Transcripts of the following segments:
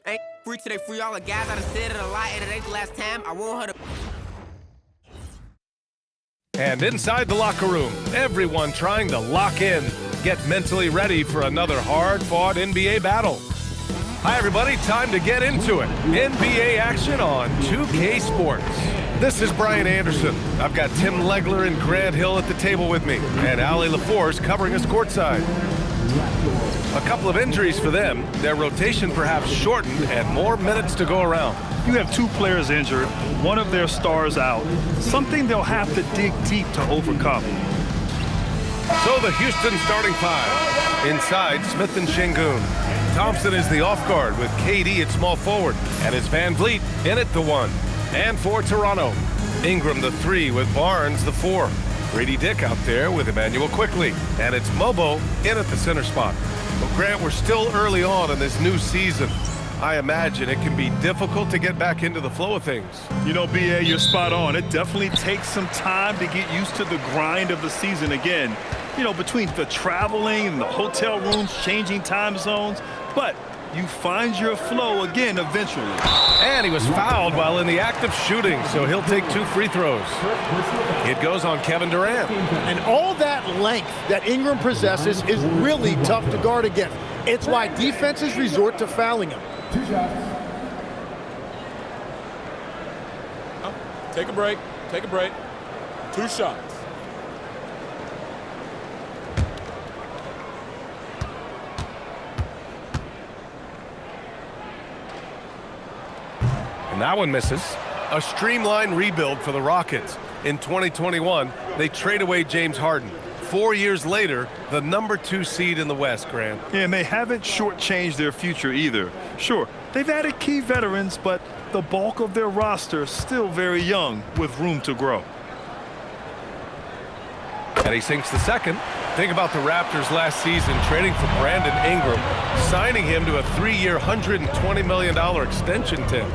Ain't free today, free all the guys. I done said it a lot, and it ain't the last time. I want her to. And inside the locker room, everyone trying to lock in, get mentally ready for another hard-fought NBA battle. Hi, everybody. Time to get into it. NBA action on 2K Sports. This is Brian Anderson. I've got Tim Legler and Grant Hill at the table with me, and Ali LaForce covering us courtside. A couple of injuries for them, their rotation perhaps shortened, and more minutes to go around. You have two players injured, one of their stars out, something they'll have to dig deep to overcome. So the Houston starting five. Inside, Smith and Şengün. Thompson is the off guard with KD at small forward, and it's Van Vliet in at the 1. And for Toronto, Ingram the 3 with Barnes the 4. Grady Dick out there with Emmanuel Quickley, and it's Mobo in at the center spot. Well, Grant, we're still early on in this new season. I imagine it can be difficult to get back into the flow of things. You know, B.A., you're spot on. It definitely takes some time to get used to the grind of the season again. You know, between the traveling and the hotel rooms, changing time zones, but you find your flow again eventually. And he was fouled while in the act of shooting, so he'll take 2 free throws. It goes on Kevin Durant. And all that length that Ingram possesses is really tough to guard against. It's why defenses resort to fouling him. 2 shots. Take a break. Take a break. 2 shots. And that one misses. A streamlined rebuild for the Rockets. In 2021, they trade away James Harden. 4 years later, the number 2 seed in the West, Grant. Yeah, and they haven't shortchanged their future either. Sure, they've added key veterans, but the bulk of their roster is still very young with room to grow. And he sinks the second. Think about the Raptors last season trading for Brandon Ingram, signing him to a 3-year, $120 million extension, Tim.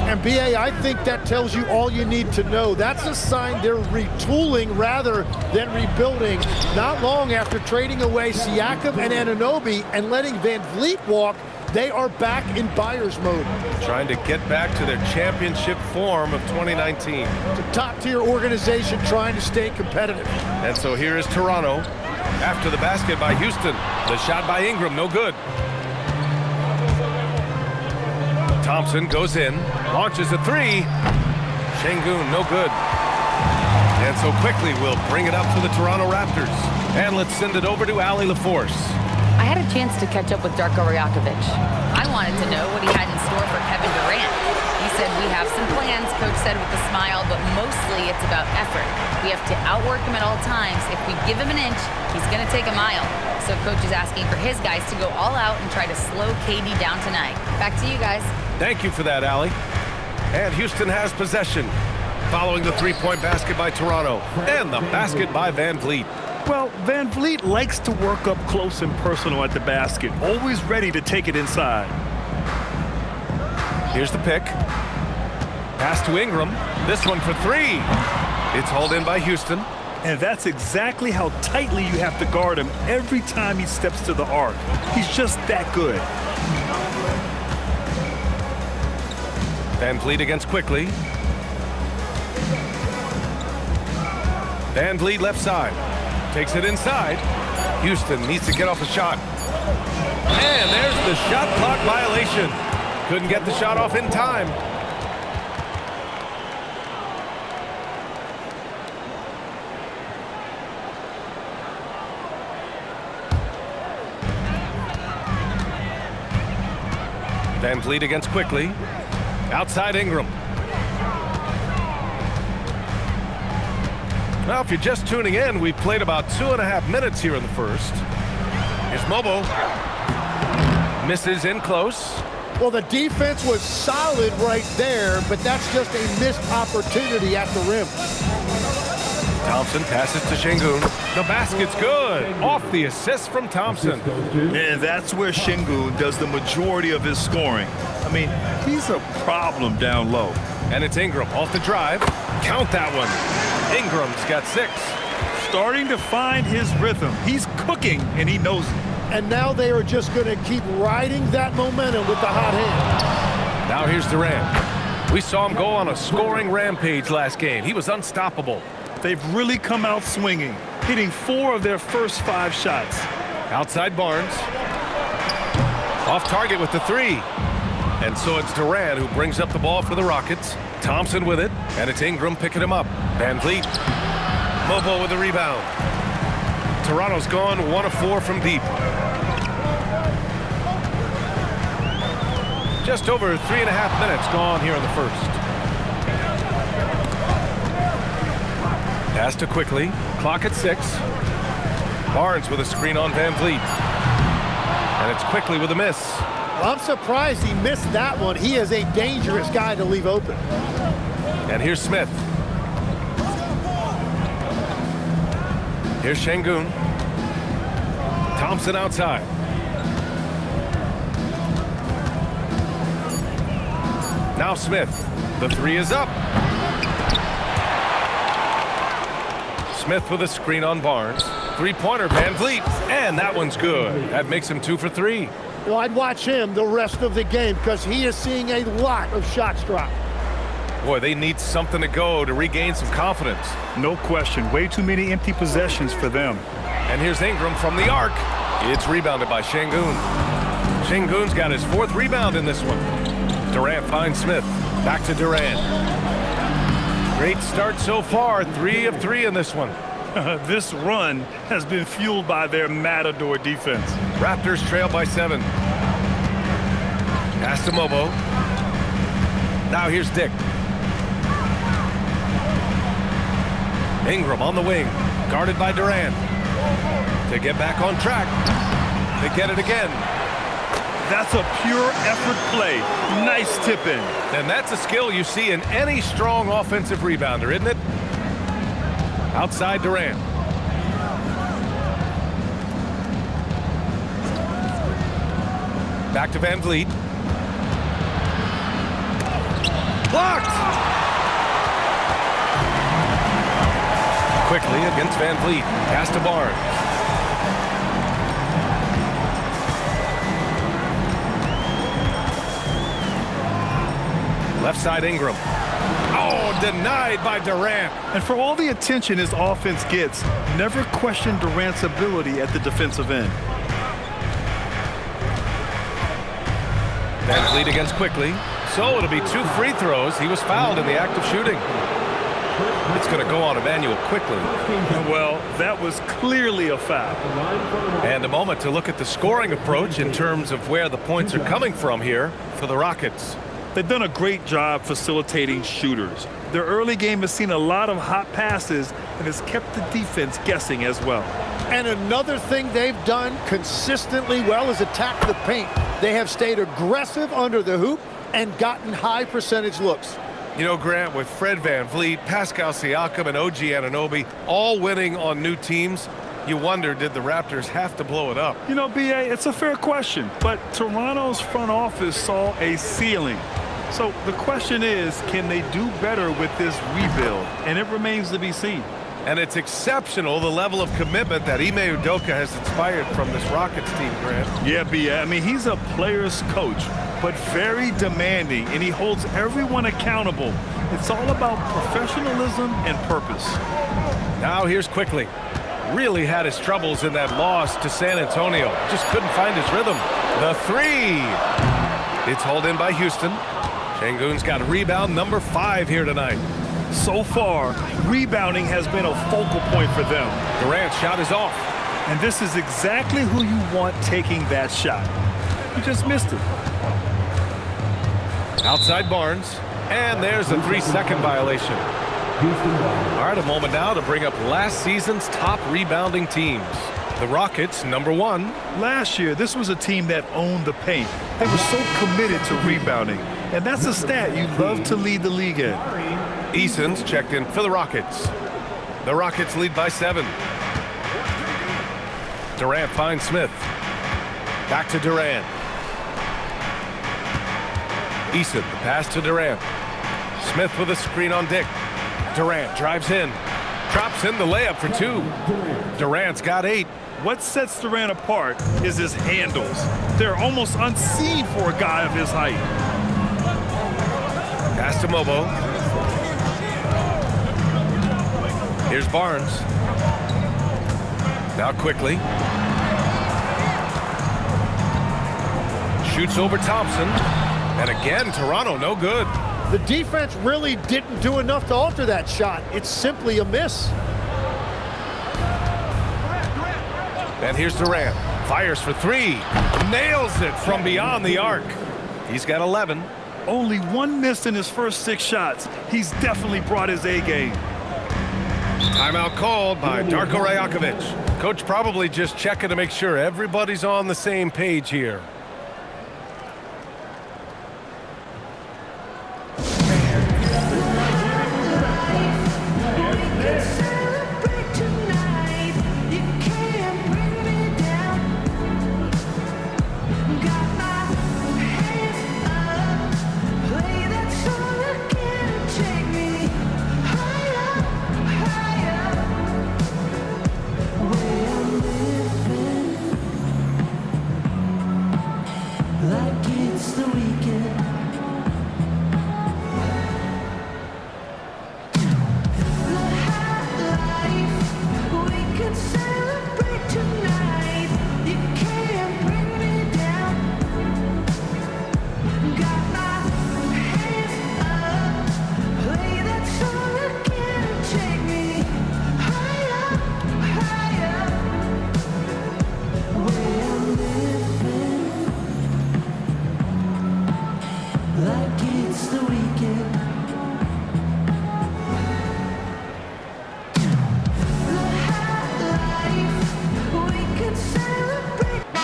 And B.A., I think that tells you all you need to know. That's a sign they're retooling rather than rebuilding. Not long after trading away Siakam and Anunoby and letting Van Vliet walk, they are back in buyer's mode. Trying to get back to their championship form of 2019. It's a top-tier organization trying to stay competitive. And so here is Toronto. After the basket by Houston. The shot by Ingram, no good. Thompson goes in, launches a 3. Şengün, no good. And so quickly we'll bring it up for the Toronto Raptors. And let's send it over to Ali LaForce. I had a chance to catch up with Darko Rajakovic. I wanted to know what he had in store for Kevin Durant. He said, we have some plans, Coach said with a smile, but mostly it's about effort. We have to outwork him at all times. If we give him an inch, he's going to take a mile. So Coach is asking for his guys to go all out and try to slow KD down tonight. Back to you guys. Thank you for that, Ali. And Houston has possession, following the 3-point basket by Toronto and the basket by Van Vliet. Well, Van Vliet likes to work up close and personal at the basket, always ready to take it inside. Here's the pick. Pass to Ingram. This one for 3. It's hauled in by Houston. And that's exactly how tightly you have to guard him every time he steps to the arc. He's just that good. Van Vliet against Quickley. Van Vliet left side. Takes it inside. Houston needs to get off a shot. And there's the shot clock violation. Couldn't get the shot off in time. Van Vliet against Quickley. Outside Ingram. Now, if you're just tuning in, we've played about 2.5 minutes here in the first. Here's Mobo. Misses in close. Well, the defense was solid right there, but that's just a missed opportunity at the rim. Thompson passes to Şengün. The basket's good. Off the assist from Thompson. And that's where Şengün does the majority of his scoring. I mean, he's a problem down low. And it's Ingram off the drive. Count that one. Ingram's got 6. Starting to find his rhythm. He's cooking, and he knows it. and now they are just going to keep riding that momentum with the hot hand. Now here's Durant. We saw him go on a scoring rampage last game. He was unstoppable. They've really come out swinging, hitting 4 of their first 5 shots. Outside Barnes. Off target with the 3. And so it's Durant who brings up the ball for the Rockets. Thompson with it, and it's Ingram picking him up. Van Vliet. Mobo with the rebound. Toronto's gone 1 of 4 from deep. Just over 3.5 minutes gone here in the first. Pass to Quickly. Clock at 6. Barnes with a screen on Van Vliet. And it's Quickly with a miss. Well, I'm surprised he missed that one. He is a dangerous guy to leave open. And here's Smith. Here's Şengün. Thompson outside. Now Smith. The 3 is up. Smith with a screen on Barnes. 3-pointer, Van Vliet. And that one's good. That makes him 2 for 3. Well, I'd watch him the rest of the game because he is seeing a lot of shots drop. Boy, they need something to go to regain some confidence. No question. Way too many empty possessions for them. And here's Ingram from the arc. It's rebounded by Şengün. Şengün's got his 4th rebound in this one. Durant finds Smith. Back to Durant. Great start so far. 3 of 3 in this one. This run has been fueled by their matador defense. Raptors trail by 7. Pass to Mobo. Now here's Dick. Ingram on the wing, guarded by Durant. To get back on track. They get it again. That's a pure effort play. Nice tip in. And that's a skill you see in any strong offensive rebounder, isn't it? Outside Durant. Back to Van Vliet. Blocked! Quickly against Van Vliet. Pass to Barnes. Left side Ingram. Oh, denied by Durant. And for all the attention his offense gets, never question Durant's ability at the defensive end. Van Vliet against Quickly. So it'll be 2 free throws. He was fouled in the act of shooting. It's going to go on Emmanuel Quickly. Well, that was clearly a foul. And a moment to look at the scoring approach in terms of where the points are coming from here for the Rockets. They've done a great job facilitating shooters. Their early game has seen a lot of hot passes and has kept the defense guessing as well. And another thing they've done consistently well is attack the paint. They have stayed aggressive under the hoop and gotten high percentage looks. You know, Grant, with Fred Van Vliet, Pascal Siakam, and OG Anunoby all winning on new teams, you wonder, did the Raptors have to blow it up? You know, B.A., it's a fair question, but Toronto's front office saw a ceiling. So the question is, can they do better with this rebuild? And it remains to be seen. And it's exceptional, the level of commitment that Ime Udoka has inspired from this Rockets team, Grant. Yeah, B.A., I mean, he's a player's coach, but very demanding, and he holds everyone accountable. It's all about professionalism and purpose. Now here's Quickly. Really had his troubles in that loss to San Antonio. Just couldn't find his rhythm. The 3. It's hauled in by Houston. Şengün's got rebound number 5 here tonight. So far, rebounding has been a focal point for them. Durant's shot is off. And this is exactly who you want taking that shot. You just missed it. Outside Barnes. And there's a 3-second violation. All right, a moment now to bring up last season's top rebounding teams. The Rockets, number 1. Last year, this was a team that owned the paint. They were so committed to rebounding. And that's a stat you love to lead the league in. Eason's checked in for the Rockets. The Rockets lead by 7. Durant finds Smith. Back to Durant. Eason, the pass to Durant. Smith with a screen on Dick. Durant drives in. Drops in the layup for 2. Durant's got 8. What sets Durant apart is his handles. They're almost unseen for a guy of his height. Pass to Mobo. Here's Barnes. Now quickly. Shoots over Thompson. And again, Toronto, no good. The defense really didn't do enough to alter that shot. It's simply a miss. And here's Durant. Fires for three. Nails it from beyond the arc. He's got 11. Only one miss in his first 6 shots. He's definitely brought his A game. Timeout called by Darko Rajakovic. Coach probably just checking to make sure everybody's on the same page here.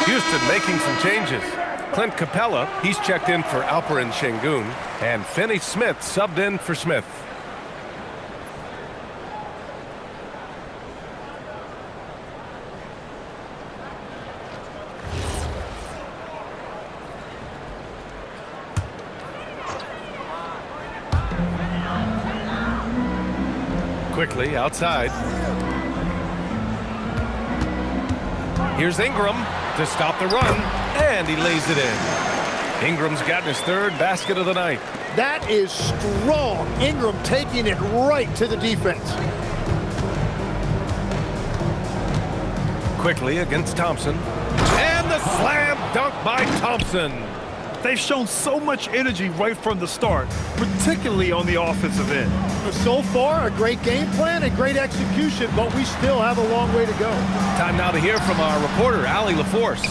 Houston making some changes. Clint Capella, he's checked in for Alperen Şengün, and Finney Smith subbed in for Smith. Quickly outside. Here's Ingram to stop the run, and he lays it in. Ingram's gotten his 3rd basket of the night. That is strong. Ingram taking it right to the defense. Quickly against Thompson. And the slam dunk by Thompson. They've shown so much energy right from the start, particularly on the offensive end. So far, a great game plan and great execution, but we still have a long way to go. Time now to hear from our reporter, Allie LaForce.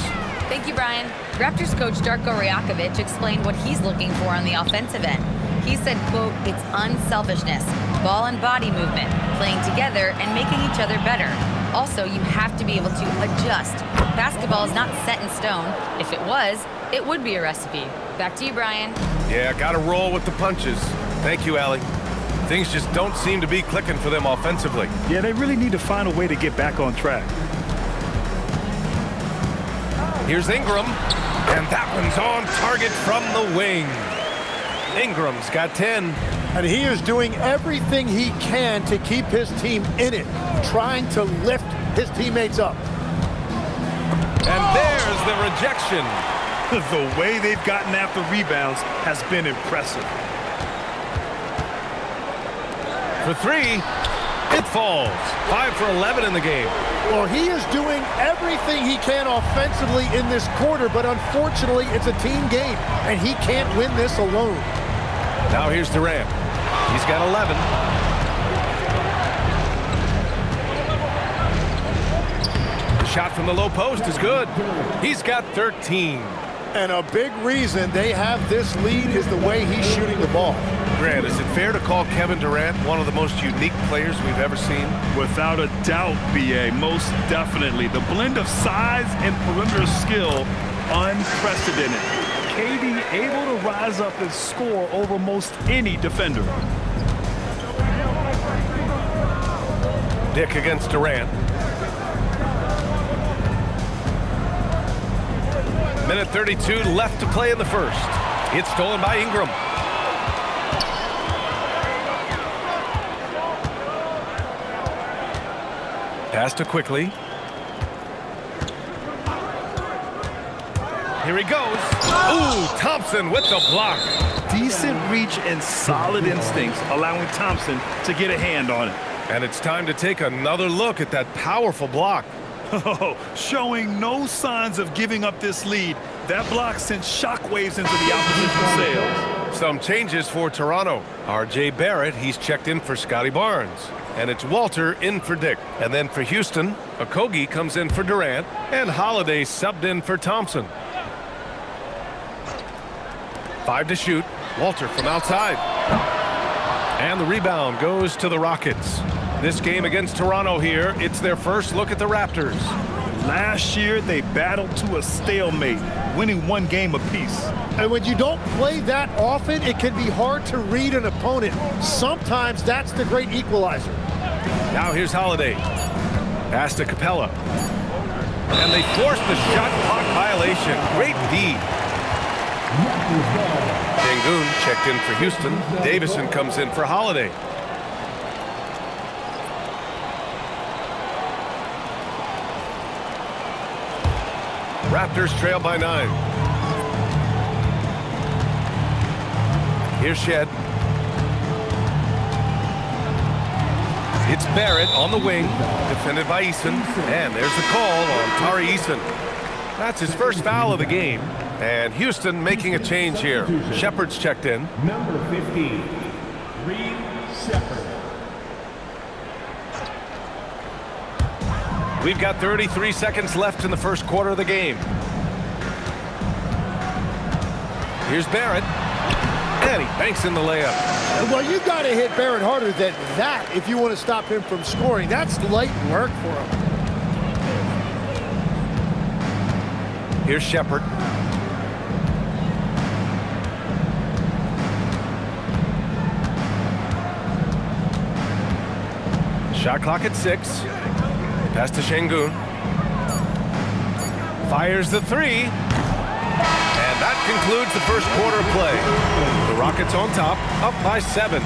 Thank you, Brian. Raptors coach Darko Rajakovic explained what he's looking for on the offensive end. He said, quote, "It's unselfishness, ball and body movement, playing together and making each other better. Also, you have to be able to adjust. Basketball is not set in stone. If it was, it would be a recipe." Back to you, Brian. Yeah, got to roll with the punches. Thank you, Allie. Things just don't seem to be clicking for them offensively. Yeah, they really need to find a way to get back on track. Here's Ingram, and that one's on target from the wing. Ingram's got 10. And he is doing everything he can to keep his team in it, trying to lift his teammates up. And there's the rejection. The way they've gotten after rebounds has been impressive. For 3, it falls. 5 for 11 in the game. Well, he is doing everything he can offensively in this quarter, but unfortunately, it's a team game, and he can't win this alone. Now here's Durant. He's got 11. The shot from the low post is good. He's got 13. And a big reason they have this lead is the way he's shooting the ball. Grant, is it fair to call Kevin Durant one of the most unique players we've ever seen? Without a doubt, B.A., most definitely. The blend of size and perimeter skill, unprecedented. KD able to rise up and score over most any defender. Dick against Durant. Minute 32 left to play in the first. It's stolen by Ingram. Pass to quickly. Here he goes. Ooh, Thompson with the block. Decent reach and solid instincts, allowing Thompson to get a hand on it. And it's time to take another look at that powerful block. Oh, showing no signs of giving up this lead. That block sent shockwaves into the opposition sails. Some changes for Toronto. R.J. Barrett, he's checked in for Scotty Barnes. And it's Walter in for Dick. And then for Houston, Okogie comes in for Durant. And Holiday subbed in for Thompson. 5 to shoot. Walter from outside. And the rebound goes to the Rockets. This game against Toronto here, it's their first look at the Raptors. Last year, they battled to a stalemate, winning 1 game apiece. And when you don't play that often, it can be hard to read an opponent. Sometimes that's the great equalizer. Now here's Holiday. Pass to Capella. And they forced the shot clock violation. Great D. Sengun checked in for Houston. Davison comes in for Holiday. Raptors trail by 9. Here's Shed. It's Barrett on the wing, defended by Eason. And there's the call on Tari Eason. That's his first foul of the game. And Houston making a change here. Shepard's checked in. Number 15, Reed Shepard. We've got 33 seconds left in the first quarter of the game. Here's Barrett. And he banks in the layup. Well, you got to hit Barrett harder than that if you want to stop him from scoring. That's light work for him. Here's Shepard. Shot clock at 6. Pass to Sengun. Fires the 3. And that concludes the first quarter play. The Rockets on top, up by 7.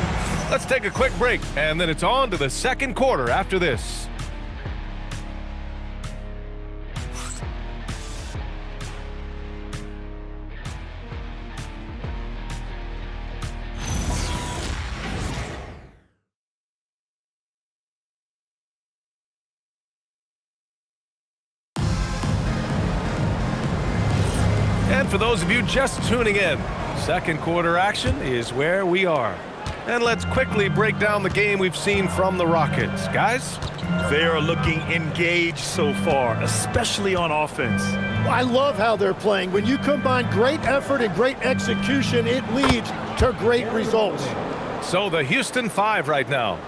Let's take a quick break, and then it's on to the second quarter after this. And for those of you just tuning in, second quarter action is where we are. And let's quickly break down the game we've seen from the Rockets. Guys? They are looking engaged so far, especially on offense. I love how they're playing. When you combine great effort and great execution, it leads to great results. So the Houston 5 right now.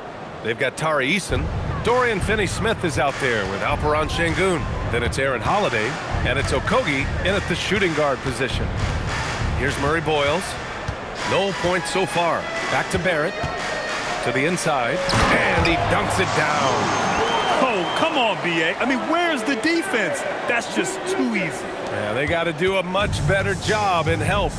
They've got Tari Eason. Dorian Finney-Smith is out there with Alperen Sengun. Then it's Aaron Holiday, and it's Okogie in at the shooting guard position. Here's Murray Boyles. No points so far. Back to Barrett. To the inside, and he dunks it down. Oh, come on, B.A. I mean, where's the defense? That's just too easy. Yeah, they got to do a much better job in help.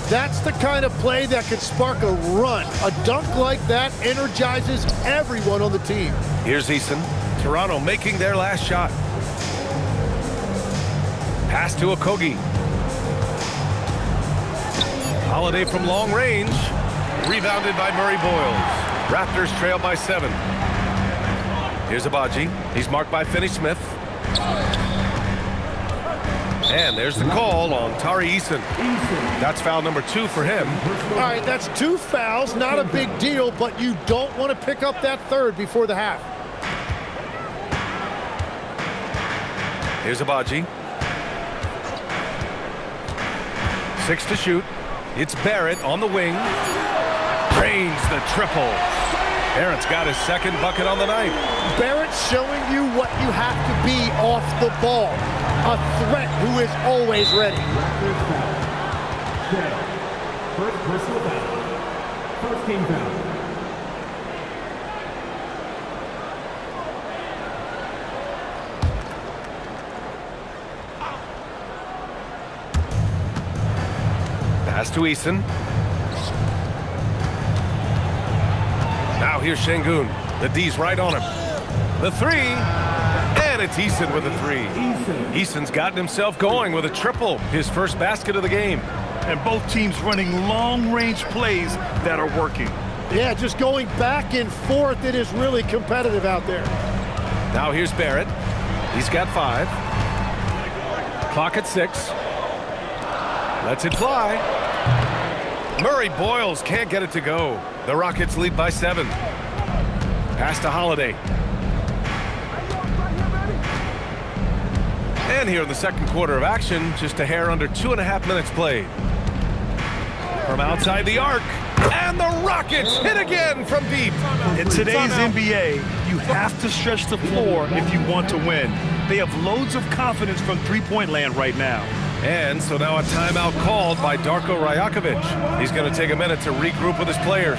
That's the kind of play that could spark a run. A dunk like that energizes everyone on the team. Here's Eason. Toronto making their last shot. Pass to Okogie. Holiday from long range. Rebounded by Murray Boyles. Raptors trail by 7. Here's Abaji. He's marked by Finney-Smith. And there's the call on Tari Eason. That's foul number 2 for him. All right, that's 2 fouls. Not a big deal, but you don't want to pick up that third before the half. Here's Abaji. 6 to shoot. It's Barrett on the wing. Drains the triple. Barrett's got his second bucket on the night. Barrett's showing you what you have to be off the ball. A threat who is always ready. First personal foul. First team foul. Pass to Eason. Now here's Sengun. The D's right on him. The 3. And And it's Eason with a three. Eason's gotten himself going with a triple, his first basket of the game. And both teams running long-range plays that are working. Yeah, just going back and forth. It is really competitive out there. Now here's Barrett. He's got 5. Clock at 6. Lets it fly. Murray Boyles can't get it to go. The Rockets lead by 7. Pass to Holiday. And here in the second quarter of action, just a hair under 2.5 minutes played. From outside the arc, and the Rockets hit again from deep. In today's NBA, you have to stretch the floor if you want to win. They have loads of confidence from three-point land right now. And so now a timeout called by Darko Rajakovic. He's going to take a minute to regroup with his players.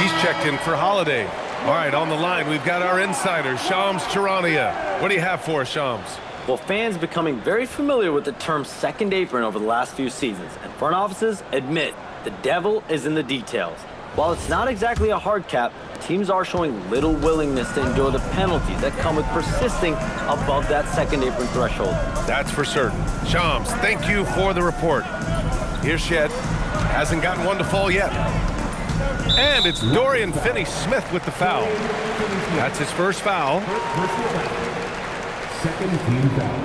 He's checked in for Holiday. All right, on the line, we've got our insider, Shams Charania. What do you have for us, Shams? Well, fans becoming very familiar with the term second apron over the last few seasons, and front offices admit the devil is in the details. While it's not exactly a hard cap, teams are showing little willingness to endure the penalties that come with persisting above that second apron threshold. That's for certain. Shams, thank you for the report. Here's Shed. Hasn't gotten one to fall yet. And it's Dorian Finney-Smith with the foul. That's his first foul. Second team foul.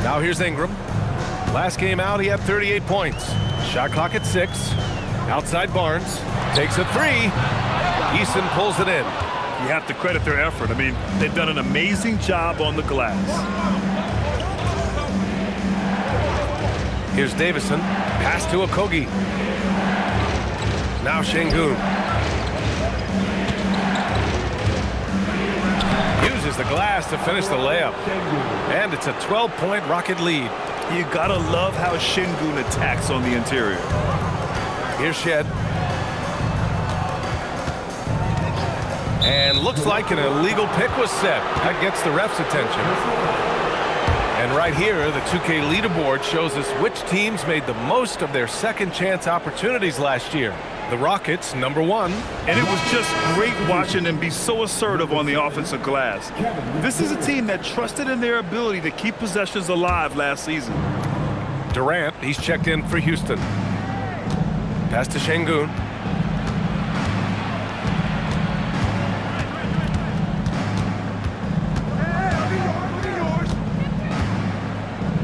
Now here's Ingram. Last game out, he had 38 points. Shot clock at 6. Outside Barnes. Takes a 3. Eason pulls it in. You have to credit their effort. I mean, they've done an amazing job on the glass. Here's Davison. Pass to Okogie. Now Şengün. Uses the glass to finish the layup. And it's a 12-point Rocket lead. You gotta love how Şengün attacks on the interior. Here's Shed. And looks like an illegal pick was set. That gets the ref's attention. And right here, the 2K leaderboard shows us which teams made the most of their second chance opportunities last year. The Rockets, number 1. And it was just great watching them be so assertive on the offensive glass. This is a team that trusted in their ability to keep possessions alive last season. Durant, he's checked in for Houston. Pass to Şengün.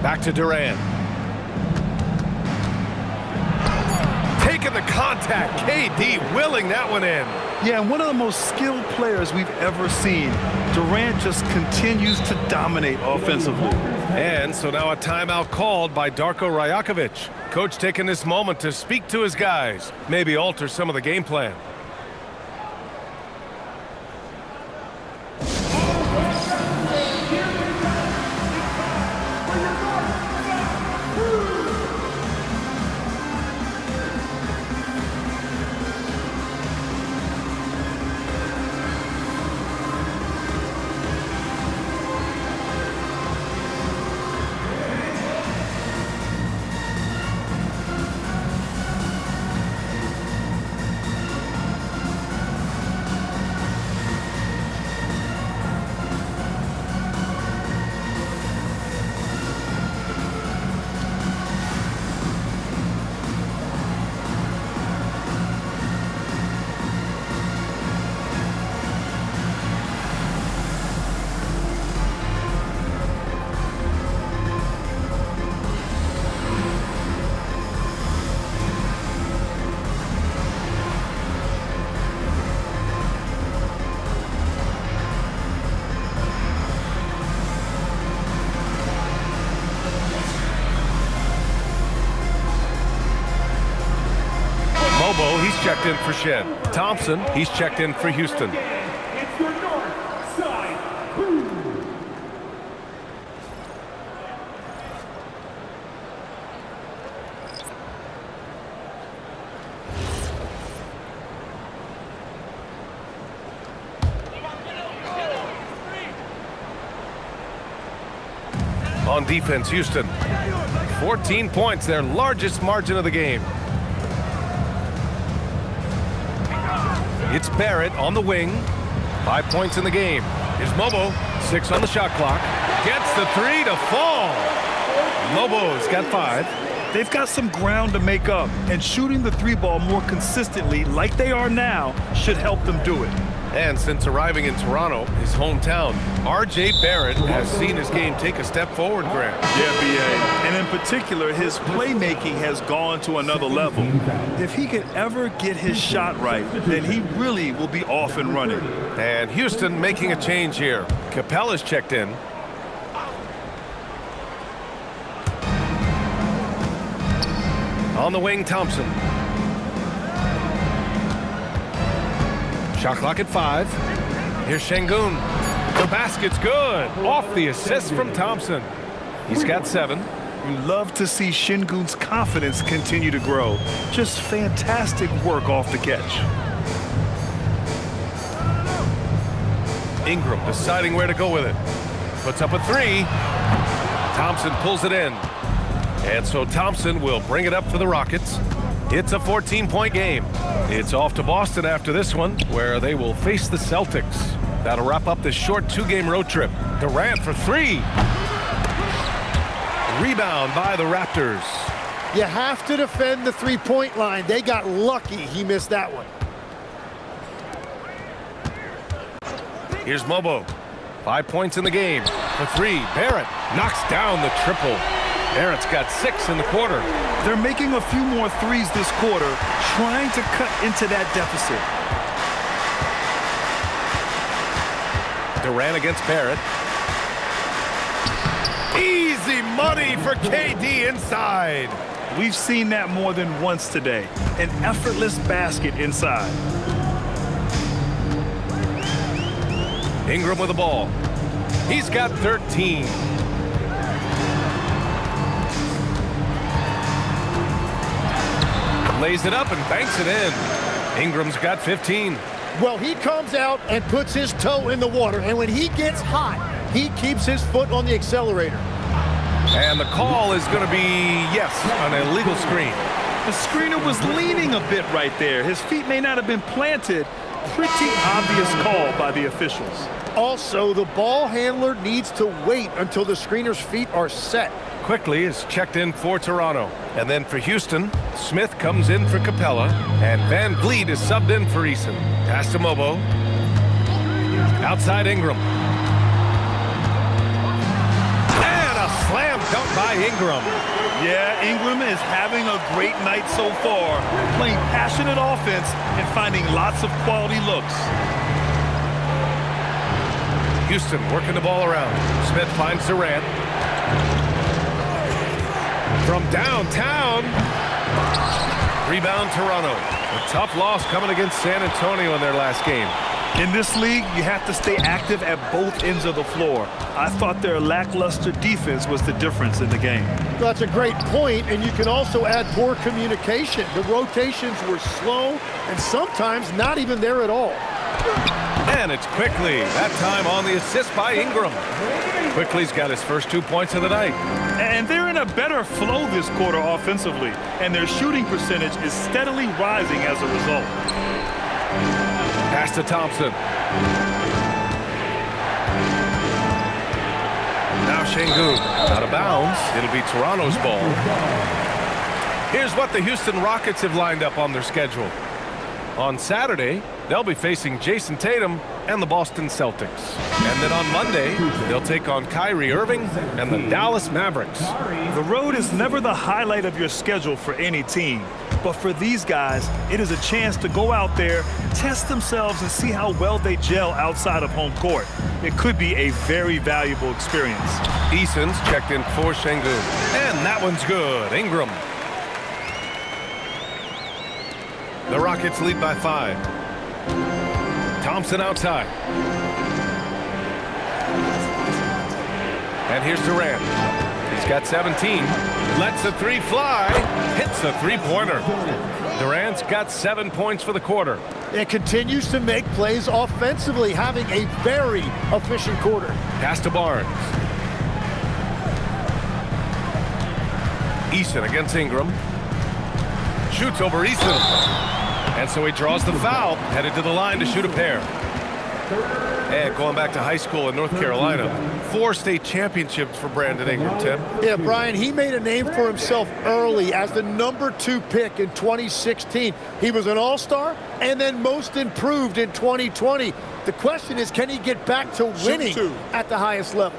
Back to Durant. Taking the contact. KD willing that one in. Yeah, and one of the most skilled players we've ever seen. Durant just continues to dominate offensively. And so now a timeout called by Darko Rajakovic. Coach taking this moment to speak to his guys. Maybe alter some of the game plan. Mobo, he's checked in for Shen. Thompson, he's checked in for Houston. It's your north side crew. On defense, Houston. 14 points, their largest margin of the game. It's Barrett on the wing. 5 points in the game. Here's Mobo. 6 on the shot clock. Gets the 3 to fall. Mobo's got 5. They've got some ground to make up, and shooting the 3-ball more consistently like they are now should help them do it. And since arriving in Toronto, his hometown, R.J. Barrett has seen his game take a step forward, Grant. Yeah, B.A. And in particular, his playmaking has gone to another level. If he could ever get his shot right, then he really will be off and running. And Houston making a change here. Capella's checked in. On the wing, Thompson. Shot clock at 5. Here's Şengün. The basket's good. Off the assist from Thompson. He's got 7. You love to see Şengün's confidence continue to grow. Just fantastic work off the catch. Ingram deciding where to go with it. Puts up a 3. Thompson pulls it in. And so Thompson will bring it up for the Rockets. It's a 14-point game. It's off to Boston after this one, where they will face the Celtics. That'll wrap up this short 2-game road trip. Durant for 3. Rebound by the Raptors. You have to defend the three-point line. They got lucky he missed that one. Here's Mobo. 5 points in the game. For 3, Barrett knocks down the triple. Barrett's got 6 in the quarter. They're making a few more threes this quarter, trying to cut into that deficit. Durant against Barrett. Easy money for KD inside. We've seen that more than once today. An effortless basket inside. Ingram with the ball. He's got 13. Lays it up and banks it in. Ingram's got 15. Well, he comes out and puts his toe in the water, and when he gets hot, he keeps his foot on the accelerator. And the call is going to be, yes, an illegal screen. The screener was leaning a bit right there. His feet may not have been planted. Pretty obvious call by the officials. Also, the ball handler needs to wait until the screener's feet are set. Quickly is checked in for Toronto. And then for Houston, Smith comes in for Capella, and Van Vliet is subbed in for Eason. Pass to Mobo. Outside Ingram. And a slam dunk by Ingram. Yeah, Ingram is having a great night so far, playing passionate offense and finding lots of quality looks. Houston working the ball around. Smith finds Durant. From downtown. Rebound Toronto. A tough loss coming against San Antonio in their last game. In this league, you have to stay active at both ends of the floor. I thought their lackluster defense was the difference in the game. Well, that's a great point, and you can also add poor communication. The rotations were slow and sometimes not even there at all. And it's Quickly. That time on the assist by Ingram. Quickly's got his first 2 points of the night. And they're in a better flow this quarter offensively, and their shooting percentage is steadily rising as a result. Pass to Thompson. Now Şengün out of bounds. It'll be Toronto's ball. Here's what the Houston Rockets have lined up on their schedule. On Saturday, they'll be facing Jason Tatum and the Boston Celtics. And then on Monday, they'll take on Kyrie Irving and the Dallas Mavericks. The road is never the highlight of your schedule for any team. But for these guys, it is a chance to go out there, test themselves, and see how well they gel outside of home court. It could be a very valuable experience. Eason's checked in for Şengün. And that one's good. Ingram. The Rockets lead by 5. Thompson outside. And here's Durant. He's got 17. Lets a three fly. Hits a three-pointer. Durant's got 7 points for the quarter. It continues to make plays offensively, having a very efficient quarter. Pass to Barnes. Eason against Ingram. Shoots over Eason. And so he draws the foul, headed to the line to shoot a pair. And going back to high school in North Carolina, 4 state championships for Brandon Ingram, Tim. Yeah, Brian, he made a name for himself early as the #2 pick in 2016. He was an all-star and then most improved in 2020. The question is, can he get back to winning at the highest level?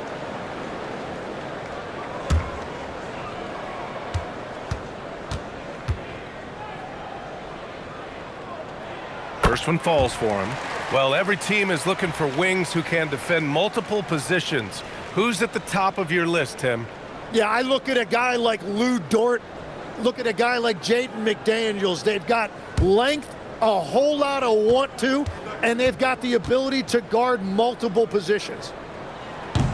First one falls for him. Well, every team is looking for wings who can defend multiple positions. Who's at the top of your list, Tim? Yeah, I look at a guy like Lou Dort. Look at a guy like Jaden McDaniels. They've got length, a whole lot of want to, and they've got the ability to guard multiple positions.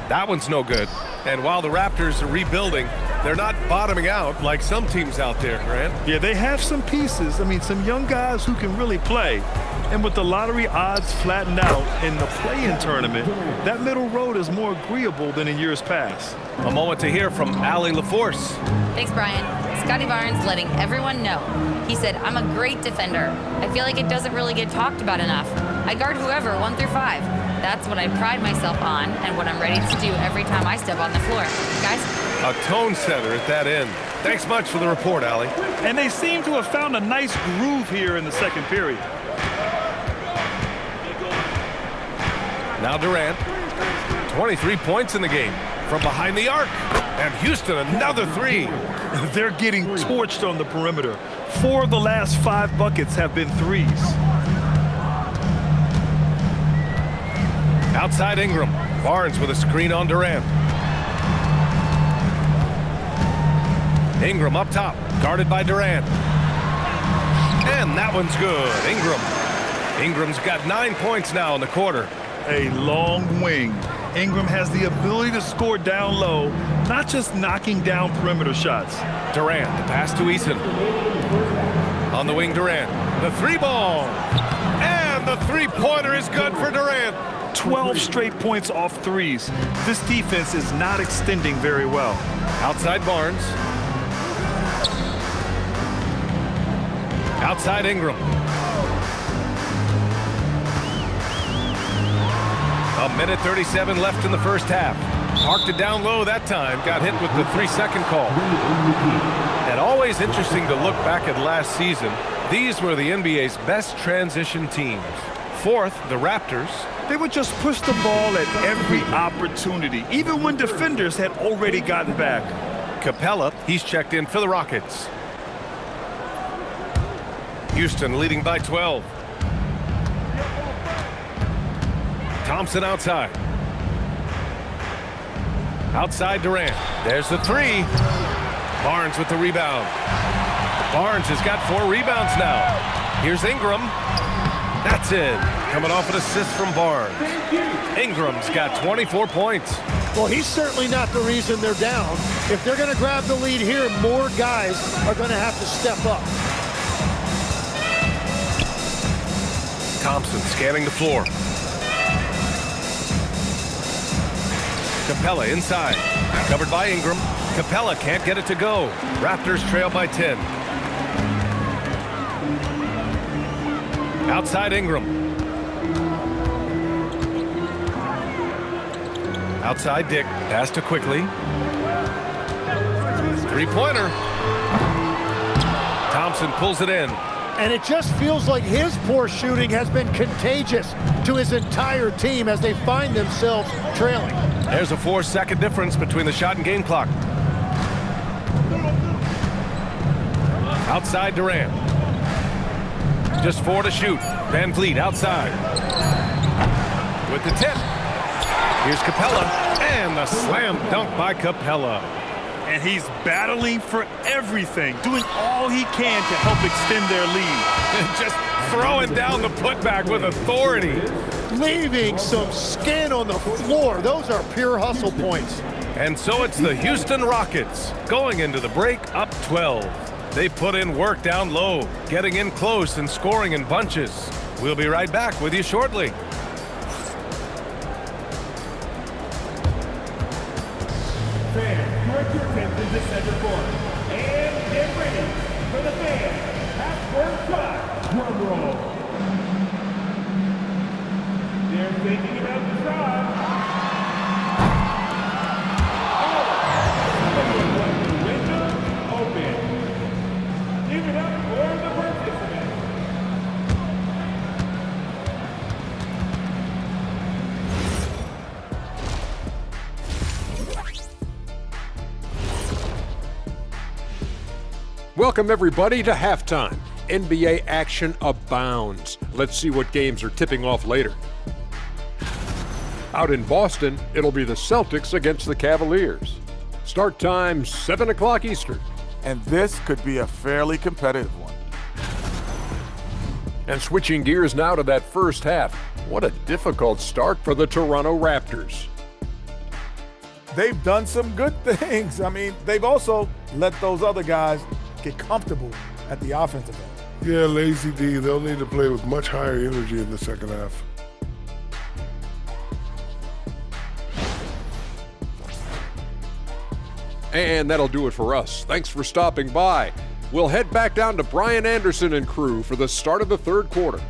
That one's no good. And while the Raptors are rebuilding, they're not bottoming out like some teams out there, Grant. Yeah, they have some pieces. I mean, some young guys who can really play. And with the lottery odds flattened out in the play-in tournament, that middle road is more agreeable than in years past. A moment to hear from Allie LaForce. Thanks, Brian. Scotty Barnes letting everyone know. He said, I'm a great defender. I feel like it doesn't really get talked about enough. I guard whoever, 1 through 5. That's what I pride myself on and what I'm ready to do every time I step on the floor. Guys? A tone setter at that end. Thanks much for the report, Allie. And they seem to have found a nice groove here in the second period. Now Durant, 23 points in the game from behind the arc. And Houston, another 3. They're getting torched on the perimeter. 4 of the last 5 buckets have been threes. Outside Ingram. Barnes with a screen on Durant. Ingram up top, guarded by Durant. And that one's good. Ingram's got 9 points now in the quarter. A long wing. Ingram has the ability to score down low, not just knocking down perimeter shots. Durant, the pass to Eason. On the wing, Durant. The 3-ball. And the 3-pointer is good for Durant. 12 straight points off threes. This defense is not extending very well. Outside Barnes. Outside Ingram. A minute 37 left in the first half. Parked it down low that time. Got hit with the 3-second call. And always interesting to look back at last season. These were the NBA's best transition teams. 4th, the Raptors. They would just push the ball at every opportunity, even when defenders had already gotten back. Capella, he's checked in for the Rockets. Houston leading by 12. Thompson outside. Outside Durant. There's the 3. Barnes with the rebound. Barnes has got 4 rebounds now. Here's Ingram. That's it. Coming off an assist from Barnes. Ingram's got 24 points. Well, he's certainly not the reason they're down. If they're going to grab the lead here, more guys are going to have to step up. Thompson scanning the floor. Capella inside. Covered by Ingram. Capella can't get it to go. Raptors trail by 10. Outside Ingram. Outside Dick. Pass to Quickly. 3-pointer. Thompson pulls it in. And it just feels like his poor shooting has been contagious to his entire team as they find themselves trailing. There's a 4-second difference between the shot and game clock. Outside Durant. Just 4 to shoot. Van Vliet outside. With the tip. Here's Capella. And the slam dunk by Capella. And he's battling for everything, doing all he can to help extend their lead. Just throwing down the putback with authority. Leaving some skin on the floor. Those are pure hustle points. And so it's the Houston Rockets going into the break up 12. They put in work down low, getting in close and scoring in bunches. We'll be right back with you shortly. Fans, direct your attention to center court. And get ready for the fans. Half-court shot. Drum roll. They're thinking about the shot. Oh! Window open. Give it up for the participants. Welcome, everybody, to halftime. NBA action abounds. Let's see what games are tipping off later. Out in Boston, it'll be the Celtics against the Cavaliers. Start time, 7 o'clock Eastern. And this could be a fairly competitive one. And switching gears now to that first half. What a difficult start for the Toronto Raptors. They've done some good things. I mean, they've also let those other guys get comfortable at the offensive end. Yeah, Lazy D, they'll need to play with much higher energy in the second half. And that'll do it for us. Thanks for stopping by. We'll head back down to Brian Anderson and crew for the start of the third quarter.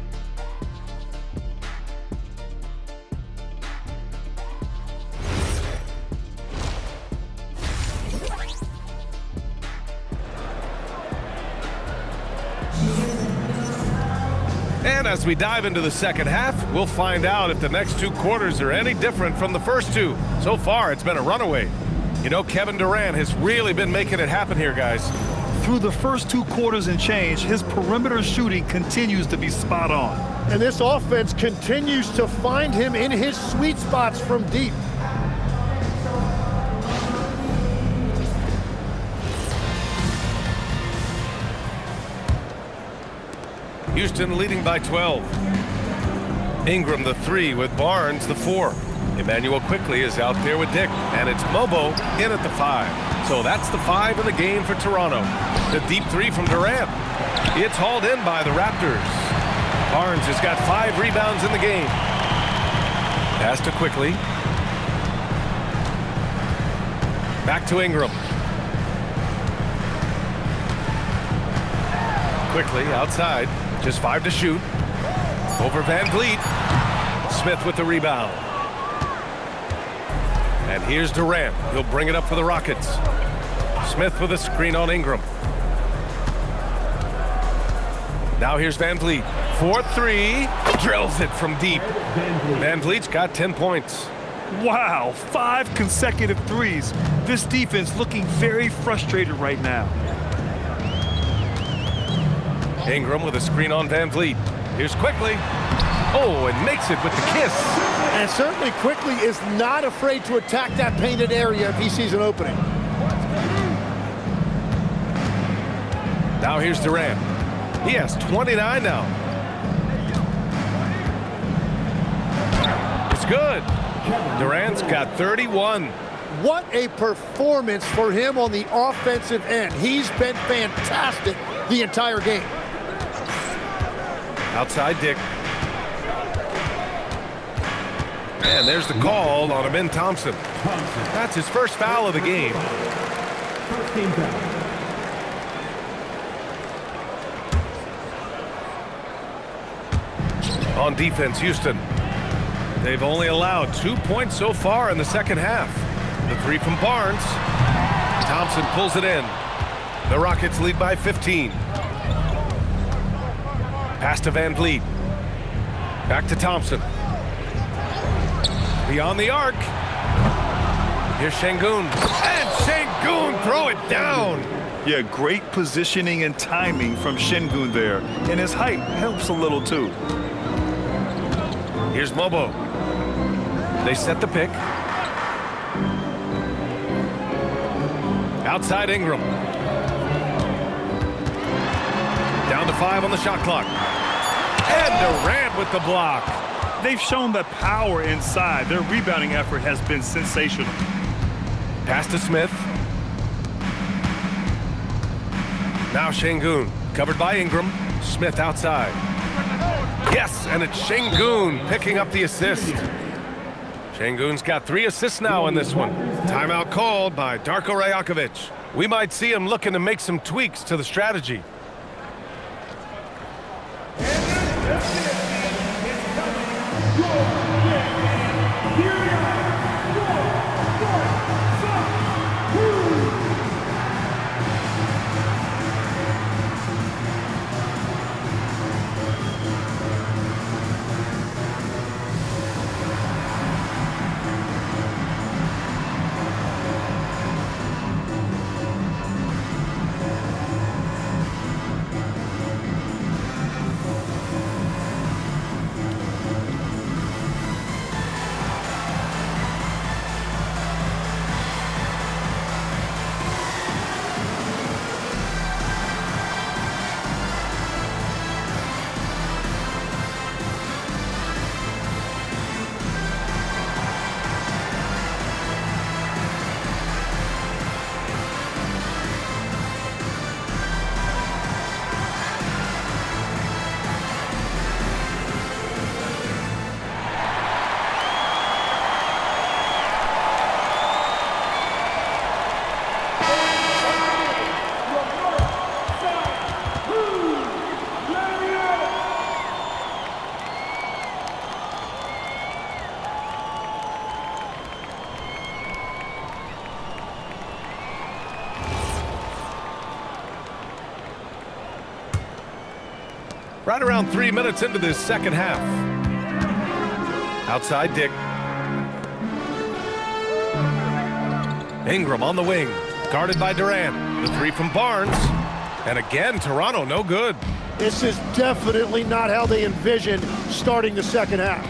And as we dive into the second half, we'll find out if the next two quarters are any different from the first two. So far, it's been a runaway. You know, Kevin Durant has really been making it happen here, guys. Through the first two quarters and change, his perimeter shooting continues to be spot on. And this offense continues to find him in his sweet spots from deep. Houston leading by 12. Ingram the 3 with Barnes the 4. Emmanuel quickly is out there with Dick, and it's Mobo in at the 5. So that's the 5 in the game for Toronto. The deep 3 from Durant. It's hauled in by the Raptors. Barnes has got 5 rebounds in the game. Pass to quickly. Back to Ingram. Quickly outside. Just 5 to shoot. Over Van Vliet. Smith with the rebound. And here's Durant. He'll bring it up for the Rockets. Smith with a screen on Ingram. Now here's Van Vliet. 4-3. Drills it from deep. Van Vliet's got 10 points. Wow, 5 consecutive threes. This defense looking very frustrated right now. Ingram with a screen on Van Vliet. Here's Quickly. Oh, and makes it with the kiss. And certainly Quickly is not afraid to attack that painted area if he sees an opening. Now here's Durant. He has 29 now. It's good. Durant's got 31. What a performance for him on the offensive end. He's been fantastic the entire game. Outside Dick. And there's the call on Amin Thompson. That's his first foul of the game. First team foul. On defense, Houston. They've only allowed 2 points so far in the second half. The 3 from Barnes. Thompson pulls it in. The Rockets lead by 15. Pass to Van Vliet. Back to Thompson. Beyond the arc. Here's Şengün. And Şengün throw it down. Yeah, great positioning and timing from Şengün there. And his height helps a little too. Here's Mobo. They set the pick. Outside Ingram. Down to 5 on the shot clock. And Durant with the block. They've shown that power inside. Their rebounding effort has been sensational. Pass to Smith. Now Şengün, covered by Ingram. Smith outside. Yes, and it's Şengün picking up the assist. Şengün's got 3 assists now in this one. Timeout called by Darko Rajakovic. We might see him looking to make some tweaks to the strategy. Right around 3 minutes into this second half. Outside Dick. Ingram on the wing, guarded by Durant. The 3 from Barnes. And again, Toronto no good. This is definitely not how they envisioned starting the second half.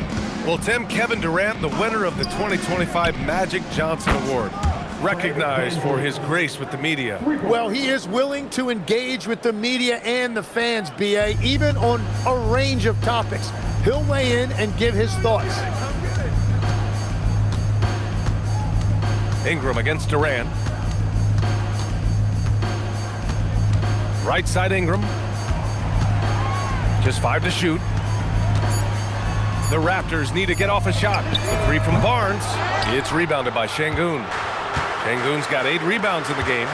Well, Tim, Kevin Durant, the winner of the 2025 Magic Johnson Award, recognized for his grace with the media. Well, he is willing to engage with the media and the fans, B.A., even on a range of topics. He'll weigh in and give his thoughts. Ingram against Durant. Right side Ingram. Just 5 to shoot. The Raptors need to get off a shot. The 3 from Barnes. It's rebounded by Şengün. Şengün's got 8 rebounds in the game.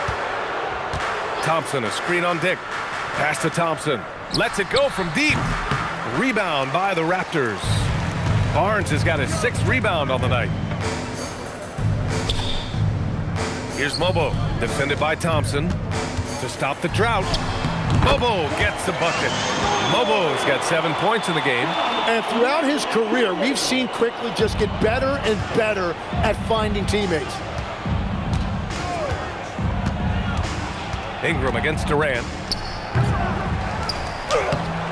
Thompson, a screen on Dick. Pass to Thompson. Lets it go from deep. Rebound by the Raptors. Barnes has got his 6th rebound on the night. Here's Mobo, defended by Thompson. To stop the drought. Mobo gets the bucket. Mobo's got 7 points in the game. And throughout his career, we've seen Quickly just get better and better at finding teammates. Ingram against Durant.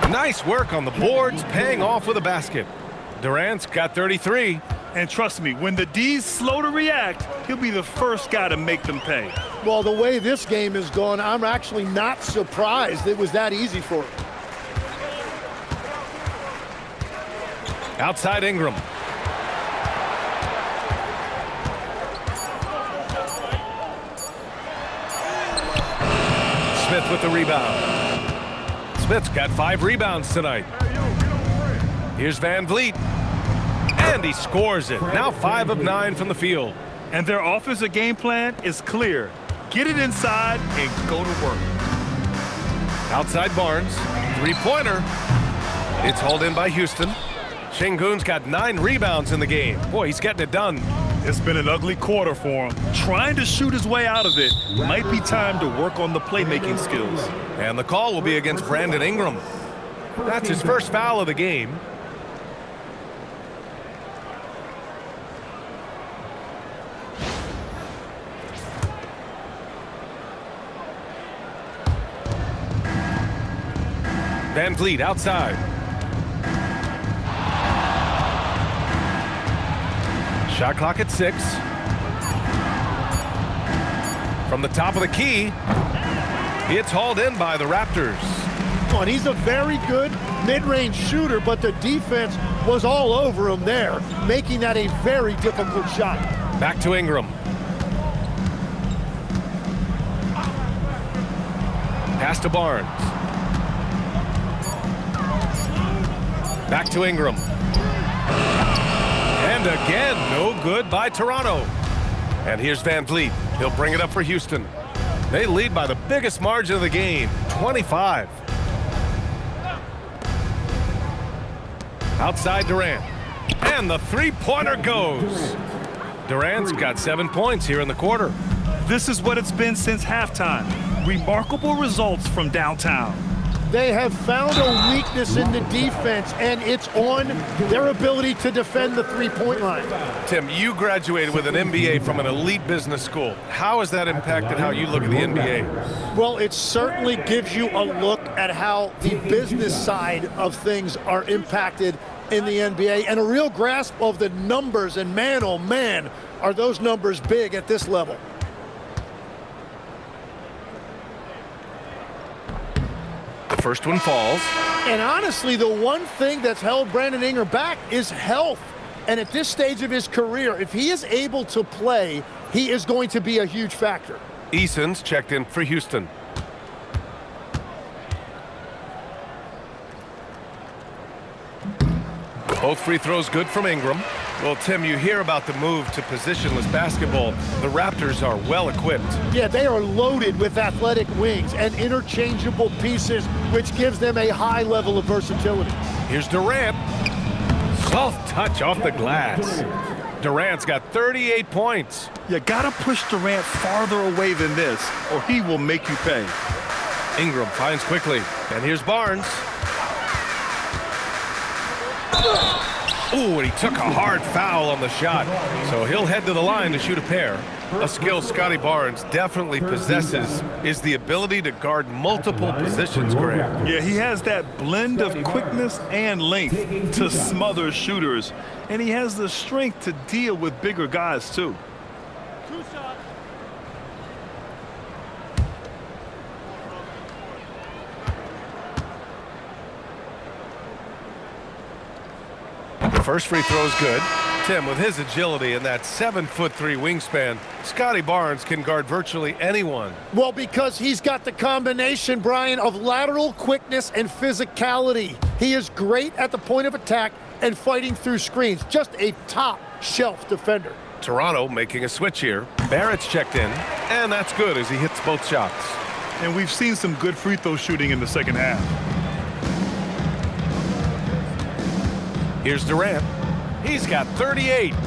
Nice work on the boards, paying off with a basket. Durant's got 33. And trust me, when the D's slow to react, he'll be the first guy to make them pay. Well, the way this game is going, I'm actually not surprised it was that easy for him. Outside Ingram. Smith with the rebound. Smith's got 5 rebounds tonight. Here's Van Vliet. And he scores it. Now 5 of 9 from the field. And their offensive game plan is clear. Get it inside and go to work. Outside Barnes. 3-pointer. It's hauled in by Houston. Şengün's got 9 rebounds in the game. Boy, he's getting it done. It's been an ugly quarter for him. Trying to shoot his way out of it. Might be time to work on the playmaking skills. And the call will be against Brandon Ingram. That's his first foul of the game. Van Vliet outside. Shot clock at 6. From the top of the key, it's hauled in by the Raptors. And he's a very good mid-range shooter, but the defense was all over him there, making that a very difficult shot. Back to Ingram. Pass to Barnes. Back to Ingram. And again, no good by Toronto. And here's Van Vliet. He'll bring it up for Houston. They lead by the biggest margin of the game, 25. Outside Durant. And the three-pointer goes. Durant's got 7 points here in the quarter. This is what it's been since halftime. Remarkable results from downtown. They have found a weakness in the defense, and it's on their ability to defend the three-point line. Tim, you graduated with an MBA from an elite business school. How has that impacted how you look at the NBA? Well, it certainly gives you a look at how the business side of things are impacted in the NBA and a real grasp of the numbers, and man, oh man, are those numbers big at this level. The first one falls. And honestly, the one thing that's held Brandon Ingram back is health. And at this stage of his career, if he is able to play, he is going to be a huge factor. Eason's checked in for Houston. Both free throws good from Ingram. Well, Tim, you hear about the move to positionless basketball. The Raptors are well equipped. Yeah, they are loaded with athletic wings and interchangeable pieces, which gives them a high level of versatility. Here's Durant. Soft touch off the glass. Durant's got 38 points. You gotta push Durant farther away than this, or he will make you pay. Ingram finds quickly. And here's Barnes. Ooh, and he took a hard foul on the shot. So he'll head to the line to shoot a pair. A skill Scotty Barnes definitely possesses is the ability to guard multiple positions, Graham. Yeah, he has that blend of quickness and length to smother shooters. And he has the strength to deal with bigger guys, too. First free throw is good. Tim, with his agility and that 7'3" wingspan, Scotty Barnes can guard virtually anyone. Well, because he's got the combination, Brian, of lateral quickness and physicality. He is great at the point of attack and fighting through screens. Just a top-shelf defender. Toronto making a switch here. Barrett's checked in, and that's good as he hits both shots. And we've seen some good free throw shooting in the second half. Here's Durant. He's got 38. With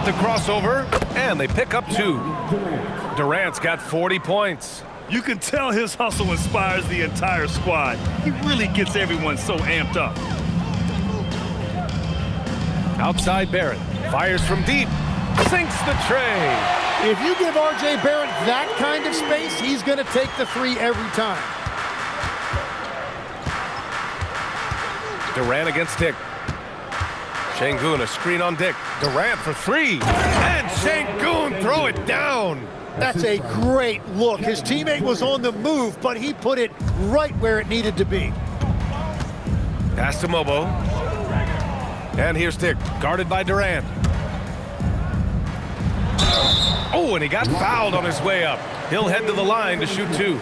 the crossover, and they pick up 2. Durant's got 40 points. You can tell his hustle inspires the entire squad. He really gets everyone so amped up. Outside Barrett. Fires from deep. Sinks the tray. If you give R.J. Barrett that kind of space, he's going to take the three every time. Durant against Dick. Şengün, a screen on Dick. Durant for 3. And Şengün throw it down. That's a great look. His teammate was on the move, but he put it right where it needed to be. Pass to Mobo. And here's Dick, guarded by Durant. Oh, and he got fouled on his way up. He'll head to the line to shoot 2.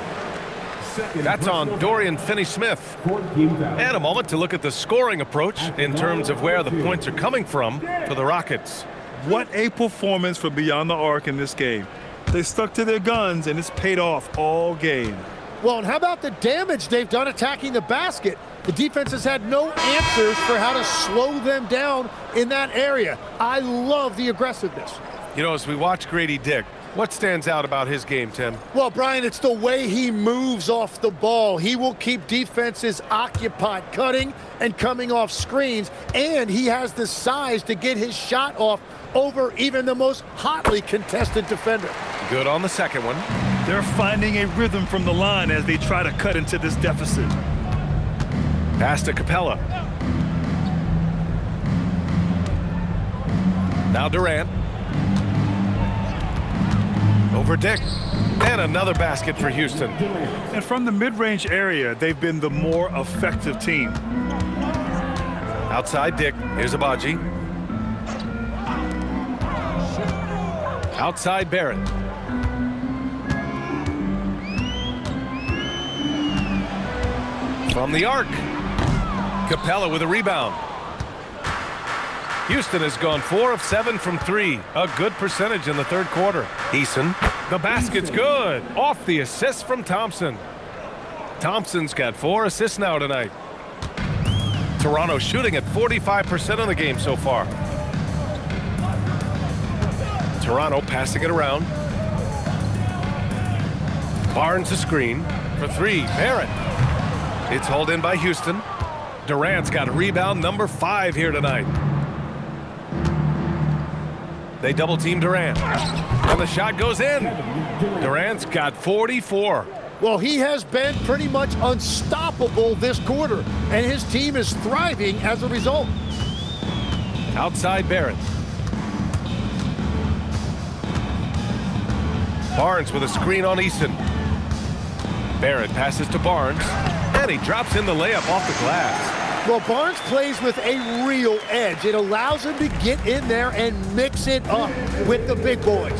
That's on Dorian Finney-Smith. And a moment to look at the scoring approach in terms of where the points are coming from for the Rockets. What a performance for Beyond the Arc in this game. They stuck to their guns, and it's paid off all game. Well, and how about the damage they've done attacking the basket? The defense has had no answers for how to slow them down in that area. I love the aggressiveness. You know, as we watch Grady Dick, what stands out about his game, Tim? Well, Brian, it's the way he moves off the ball. He will keep defenses occupied, cutting and coming off screens, and he has the size to get his shot off over even the most hotly contested defender. Good on the second one. They're finding a rhythm from the line as they try to cut into this deficit. Pass to Capella. Now Durant. Over Dick. And another basket for Houston. And from the mid-range area, they've been the more effective team. Outside Dick. Here's Abaji. Outside Barrett. From the arc. Capella with a rebound. Houston has gone 4 of 7 from 3. A good percentage in the third quarter. Eason. The basket's good. Off the assist from Thompson. Thompson's got 4 assists now tonight. Toronto shooting at 45% of the game so far. Toronto passing it around. Barnes a screen for 3. Barrett. It's hauled in by Houston. Durant's got rebound number 5 here tonight. They double team Durant. And the shot goes in. Durant's got 44. Well, he has been pretty much unstoppable this quarter, and his team is thriving as a result. Outside Barrett. Barnes with a screen on Eason. Barrett passes to Barnes, and he drops in the layup off the glass. Well, Barnes plays with a real edge. It allows him to get in there and mix it up with the big boys.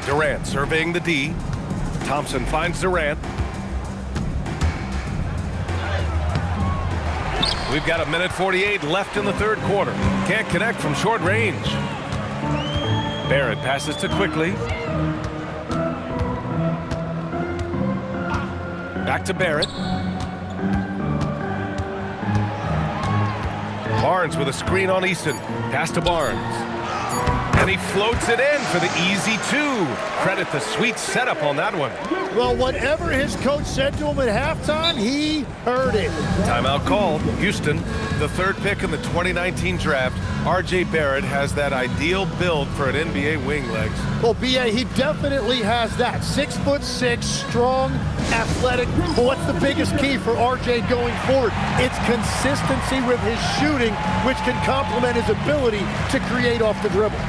Durant surveying the D. Thompson finds Durant. We've got 1:48 left in the third quarter. Can't connect from short range. Barrett passes to Quickly. Back to Barrett. Barnes with a screen on Eason. Pass to Barnes. And he floats it in for the easy 2. Credit the sweet setup on that one. Well, whatever his coach said to him at halftime, he heard it. Timeout called. Houston, the 3rd pick in the 2019 draft. R.J. Barrett has that ideal build for an NBA wing, Legs. Well, B.A., he definitely has that. 6'6", strong, athletic. But what's the biggest key for R.J. going forward? It's consistency with his shooting, which can complement his ability to create off the dribble.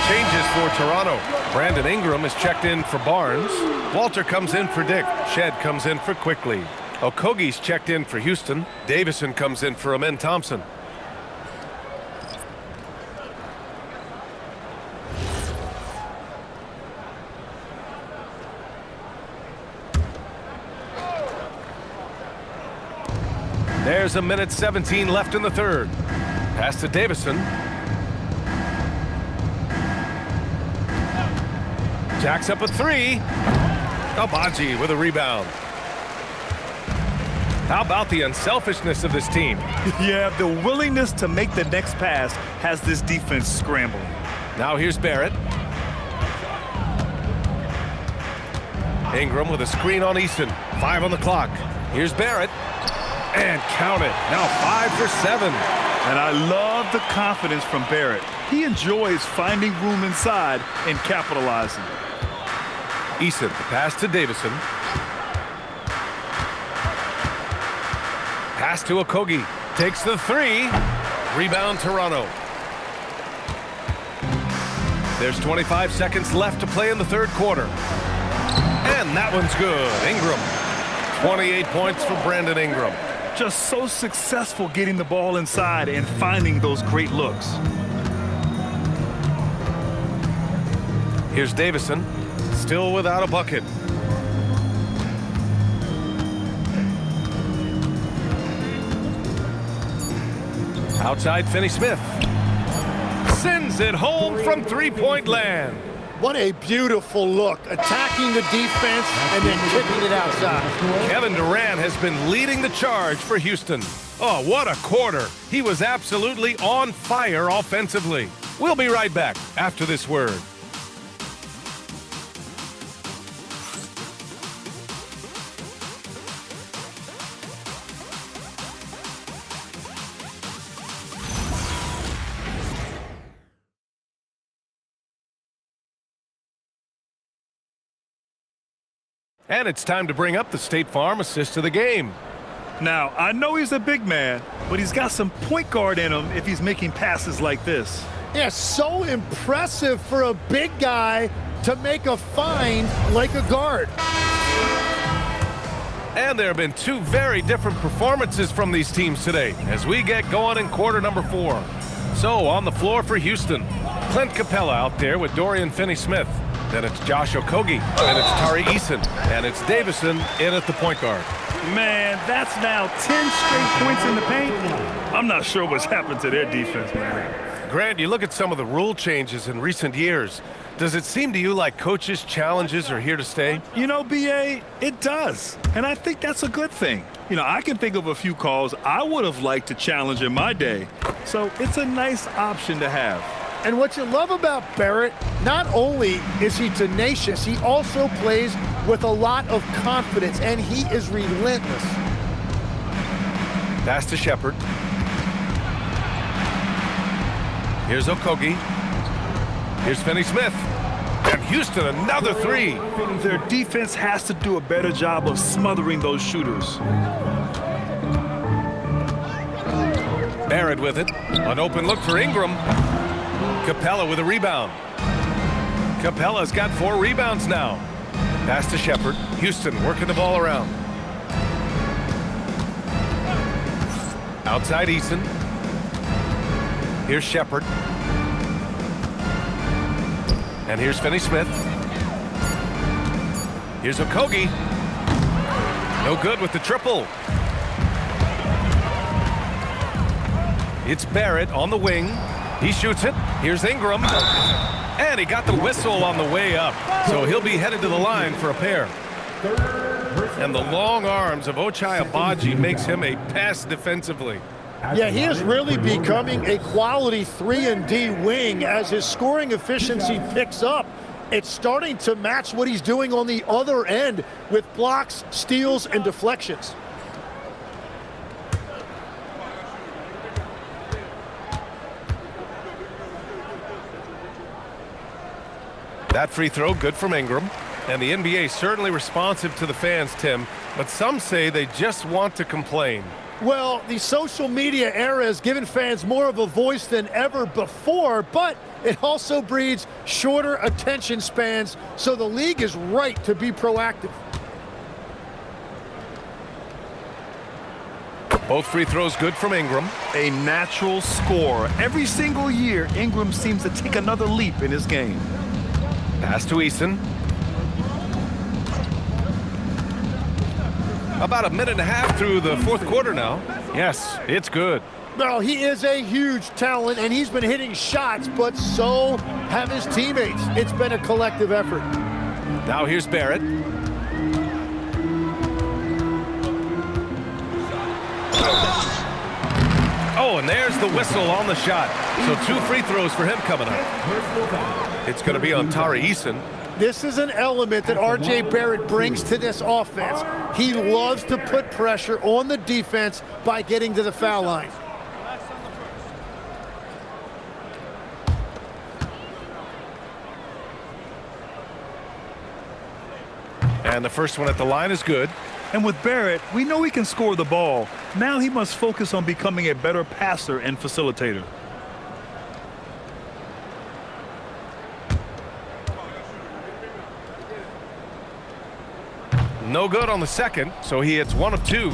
Changes for Toronto. Brandon Ingram is checked in for Barnes. Walter comes in for Dick. Shed comes in for Quickly. Okogie's checked in for Houston. Davison comes in for Amen Thompson. There's 1:17 left in the third. Pass to Davison. Jacks up a 3. Abaji with a rebound. How about the unselfishness of this team? Yeah, the willingness to make the next pass has this defense scrambling. Now here's Barrett. Ingram with a screen on Eason. 5 on the clock. Here's Barrett. And count it. Now 5 for 7. And I love the confidence from Barrett. He enjoys finding room inside and capitalizing. Eason, the pass to Davison. Pass to Okogie. Takes the 3. Rebound Toronto. There's 25 seconds left to play in the third quarter. And that one's good. Ingram. 28 points for Brandon Ingram. Just so successful getting the ball inside and finding those great looks. Here's Davison, still without a bucket. Outside Finney-Smith. Sends it home from three-point land. What a beautiful look, attacking the defense and then kicking it outside. Kevin Durant has been leading the charge for Houston. Oh, what a quarter. He was absolutely on fire offensively. We'll be right back after this word. And it's time to bring up the State Farm assist of the game. Now, I know he's a big man, but he's got some point guard in him if he's making passes like this. Yeah, so impressive for a big guy to make a find like a guard. And there have been two very different performances from these teams today as we get going in quarter number 4. So on the floor for Houston, Clint Capella out there with Dorian Finney-Smith. Then it's Josh Okogie, and it's Tari Eason, and it's Davison in at the point guard. Man, that's now 10 straight points in the paint. I'm not sure what's happened to their defense, man. Grant, you look at some of the rule changes in recent years. Does it seem to you like coaches' challenges are here to stay? You know, B.A., it does. And I think that's a good thing. You know, I can think of a few calls I would have liked to challenge in my day. So it's a nice option to have. And what you love about Barrett, not only is he tenacious, he also plays with a lot of confidence, and he is relentless. Pass to Shepard. Here's Okogie. Here's Finney-Smith. And Houston, another three. Their defense has to do a better job of smothering those shooters. Barrett with it. An open look for Ingram. Capella with a rebound. Capella's got 4 rebounds now. Pass to Shepard. Houston working the ball around. Outside Eason. Here's Shepard. And here's Finney-Smith. Here's Okogie. No good with the triple. It's Barrett on the wing. He shoots it. Here's Ingram. And he got the whistle on the way up. So he'll be headed to the line for a pair. And the long arms of Ochai Agbaji makes him a pest defensively. Yeah, he is really becoming a quality 3-and-D wing as his scoring efficiency picks up. It's starting to match what he's doing on the other end with blocks, steals, and deflections. That free throw, good from Ingram. And the NBA certainly responsive to the fans, Tim, but some say they just want to complain. Well, the social media era has given fans more of a voice than ever before, but it also breeds shorter attention spans, so the league is right to be proactive. Both free throws good from Ingram. A natural scorer. Every single year, Ingram seems to take another leap in his game. Pass to Eason. About a minute and a half through the fourth quarter now. Yes, it's good. Well, he is a huge talent, and he's been hitting shots, but so have his teammates. It's been a collective effort. Now here's Barrett. Oh, and there's the whistle on the shot. So 2 free throws for him coming up. It's going to be on Tari Eason. This is an element that R.J. Barrett brings to this offense. He loves to put pressure on the defense by getting to the foul line. And the first one at the line is good. And with Barrett, we know he can score the ball. Now he must focus on becoming a better passer and facilitator. No good on the second, so he hits 1 of 2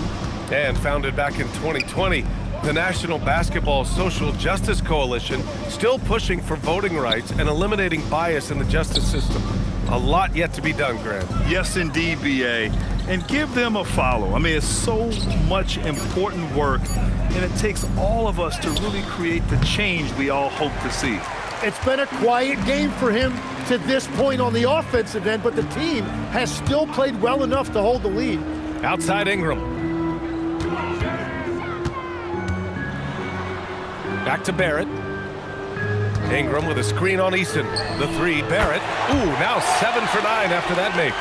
and founded back in 2020. The National Basketball Social Justice Coalition still pushing for voting rights and eliminating bias in the justice system. A lot yet to be done, Grant. Yes, indeed, B.A. And give them a follow. I mean, it's so much important work, and it takes all of us to really create the change we all hope to see. It's been a quiet game for him to this point on the offensive end, but the team has still played well enough to hold the lead. Outside Ingram. Back to Barrett. Ingram with a screen on Eason. The three, Barrett. Ooh, now 7 for 9 after that make.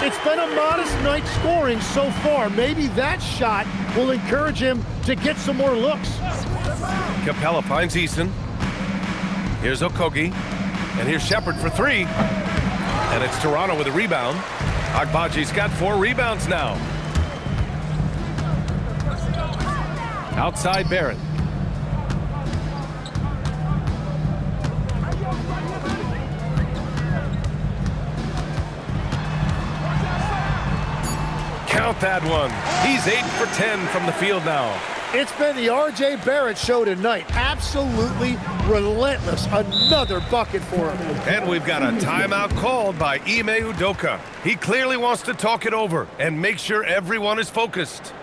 It's been a modest night scoring so far. Maybe that shot will encourage him to get some more looks. Capella finds Eason. Here's Okogie. And here's Shepard for 3. And it's Toronto with a rebound. Agbaji's got 4 rebounds now. Outside Barrett. Count that one. He's 8 for 10 from the field now. It's been the R.J. Barrett show tonight. Absolutely relentless. Another bucket for him. And we've got a timeout called by Ime Udoka. He clearly wants to talk it over and make sure everyone is focused.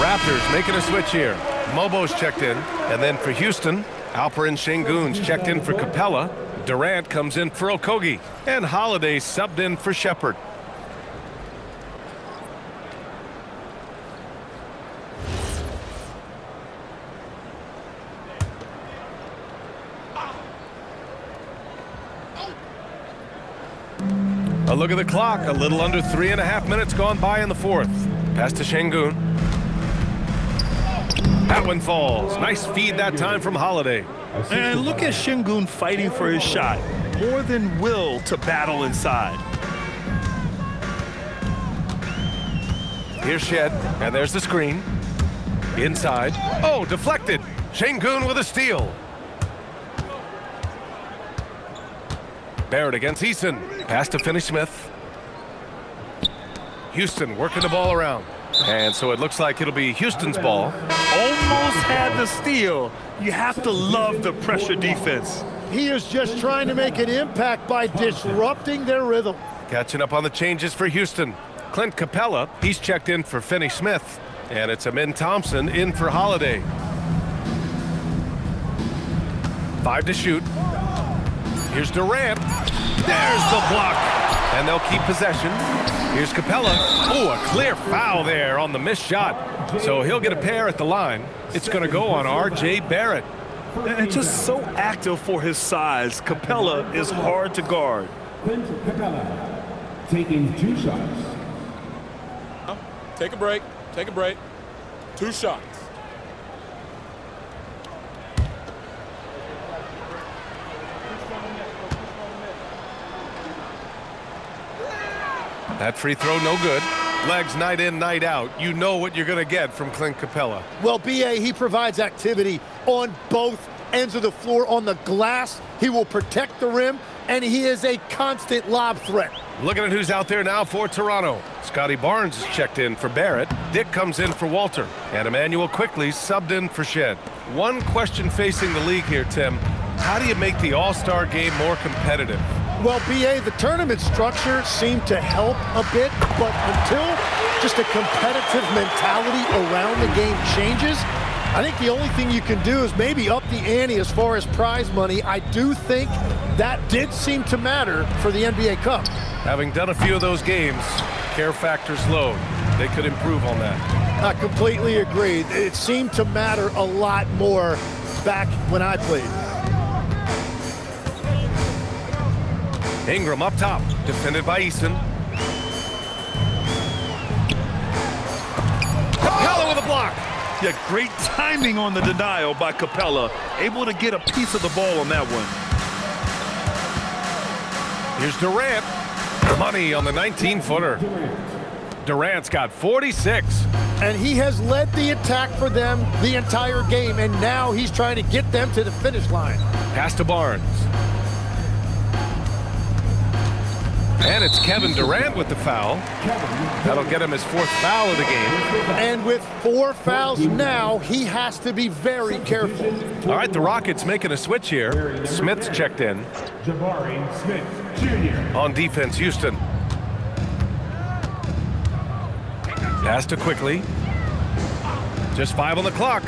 Raptors making a switch here. Mobo's checked in. And then for Houston, Alperen Sengun's checked in for Capella. Durant comes in for Okogie. And Holiday subbed in for Shepard. A look at the clock. A little under 3.5 minutes gone by in the fourth. Pass to Sengun. That one falls. Nice feed that time from Holiday. And look at Sengun fighting for his shot. More than will to battle inside. Here's Shed, and there's the screen. Inside. Oh, deflected. Sengun with a steal. Barrett against Eason. Pass to Finney-Smith. Houston working the ball around. And so it looks like it'll be Houston's ball. Almost had the steal. You have to love the pressure defense. He is just trying to make an impact by disrupting their rhythm. Catching up on the changes for Houston. Clint Capella, he's checked in for Finney-Smith. And it's Amin Thompson in for Holiday. 5 to shoot. Here's Durant. There's the block. And they'll keep possession. Here's Capella. Oh, a clear foul there on the missed shot. So he'll get a pair at the line. It's going to go on R.J. Barrett. And just so active for his size. Capella is hard to guard. Clint Capella taking 2 shots. Take a break. Take a break. 2 shots. That free throw no good. Legs night in, night out. You know what you're going to get from Clint Capella. Well, B.A., he provides activity on both ends of the floor. On the glass, he will protect the rim, and he is a constant lob threat. Looking at who's out there now for Toronto. Scotty Barnes is checked in for Barrett. Dick comes in for Walter. And Emmanuel Quickley subbed in for Shed. One question facing the league here, Tim. How do you make the All-Star game more competitive? Well, BA, the tournament structure seemed to help a bit, but until just a competitive mentality around the game changes, I think the only thing you can do is maybe up the ante as far as prize money. I do think that did seem to matter for the NBA Cup. Having done a few of those games, care factor's low. They could improve on that. I completely agree. It seemed to matter a lot more back when I played. Ingram up top, defended by Easton. Capella with a block. Yeah, great timing on the denial by Capella. Able to get a piece of the ball on that one. Here's Durant. Money on the 19-footer. Durant's got 46. And he has led the attack for them the entire game, and now he's trying to get them to the finish line. Pass to Barnes. And it's Kevin Durant with the foul. That'll get him his 4th foul of the game. And with 4 fouls now, he has to be very careful. All right, the Rockets making a switch here. Smith's checked in. Jabari Smith Jr. On defense, Houston. Pass to Quickly. Just 5 on the clock.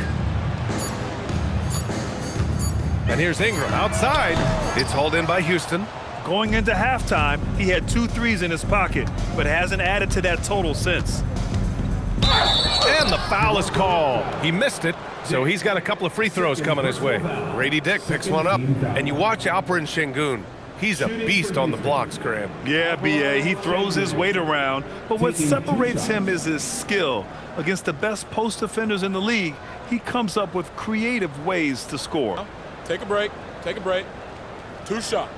And here's Ingram outside. It's hauled in by Houston. Going into halftime, he had 2 threes in his pocket, but hasn't added to that total since. And the foul is called. He missed it, so he's got a couple of free throws coming his way. Grady Dick picks one up, and you watch Alperen Şengün. He's a beast on the blocks, Graham. Yeah, BA, he throws his weight around, but what separates him is his skill. Against the best post defenders in the league, he comes up with creative ways to score. Take a break. Take a break. 2 shots.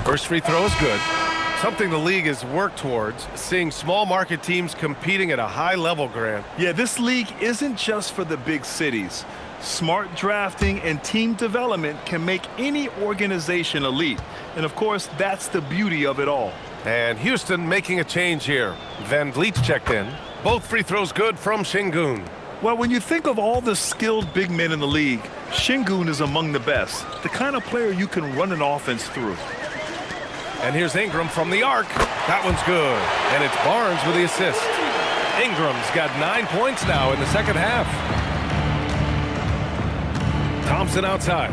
First free throw is good. Something the league has worked towards, seeing small market teams competing at a high level, Grant. Yeah, this league isn't just for the big cities. Smart drafting and team development can make any organization elite. And of course, that's the beauty of it all. And Houston making a change here. Van Vliet's checked in. Both free throws good from Şengün. Well, when you think of all the skilled big men in the league, Şengün is among the best. The kind of player you can run an offense through. And here's Ingram from the arc. That one's good. And it's Barnes with the assist. Ingram's got 9 points now in the second half. Thompson outside.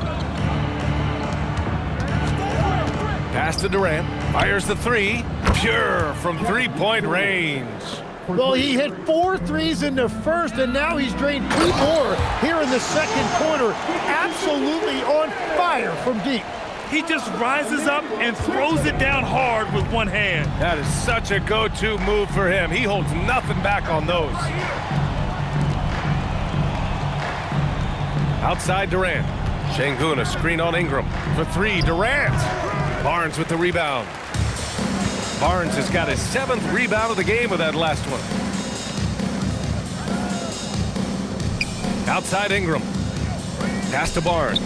Pass to Durant. Fires the 3. Pure from 3-point range. Well, he hit 4 threes in the first, and now he's drained 2 more here in the second quarter. Absolutely on fire from deep. He just rises up and throws it down hard with one hand. That is such a go-to move for him. He holds nothing back on those. Outside Durant. Şengün, a screen on Ingram. For 3, Durant. Barnes with the rebound. Barnes has got his 7th rebound of the game with that last one. Outside Ingram. Pass to Barnes.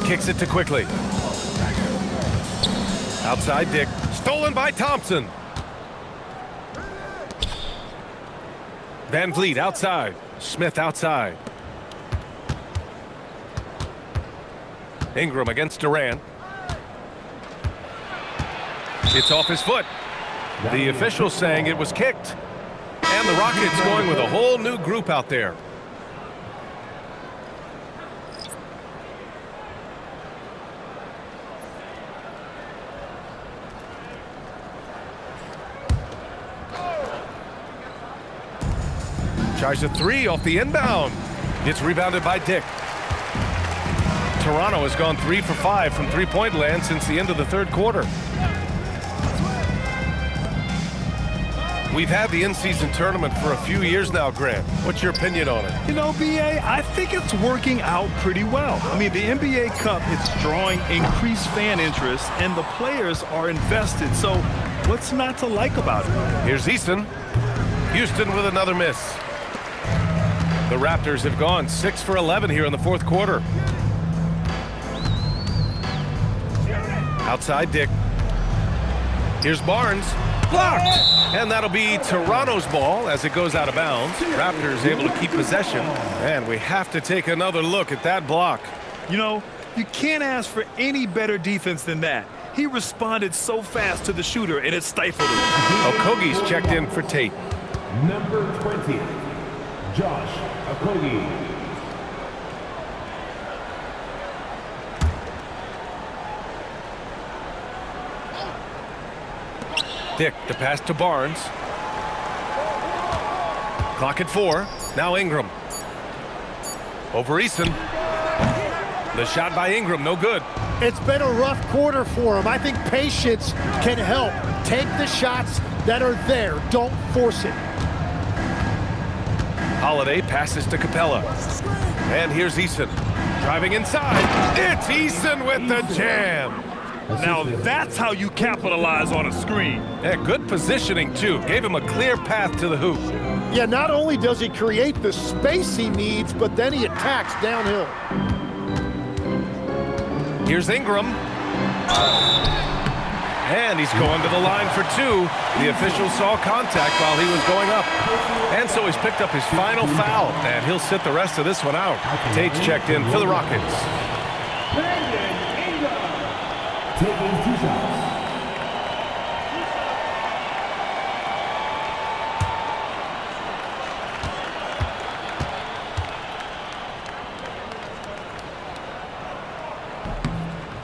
Kicks it to Quickly. Outside Dick. Stolen by Thompson. Van Vliet outside. Smith outside. Ingram against Durant. It's off his foot. The official saying it was kicked. And the Rockets going with a whole new group out there. Tries a 3 off the inbound. Gets rebounded by Dick. Toronto has gone 3 for 5 from three-point land since the end of the third quarter. We've had the in-season tournament for a few years now, Grant. What's your opinion on it? You know, BA, I think it's working out pretty well. I mean, the NBA Cup, it's drawing increased fan interest, and the players are invested. So what's not to like about it? Here's Easton. Houston with another miss. The Raptors have gone 6 for 11 here in the fourth quarter. Outside Dick. Here's Barnes. Blocked! And that'll be Toronto's ball as it goes out of bounds. Raptors able to keep possession. And we have to take another look at that block. You know, you can't ask for any better defense than that. He responded so fast to the shooter, and it stifled him. Okogie's checked in for Tate. Number 20, Josh Okogie. Dick, the pass to Barnes. Clock at 4. Now Ingram. Over Eason. The shot by Ingram, no good. It's been a rough quarter for him. I think patience can help. Take the shots that are there. Don't force it. Holiday passes to Capella. And here's Eason. Driving inside. It's Eason with the jam. Now that's how you capitalize on a screen. Yeah, good positioning, too. Gave him a clear path to the hoop. Yeah, not only does he create the space he needs, but then he attacks downhill. Here's Ingram. And he's going to the line for 2. The official saw contact while he was going up. And so he's picked up his final foul, and he'll sit the rest of this one out. Tate's checked in for the Rockets. Taking 2 shots.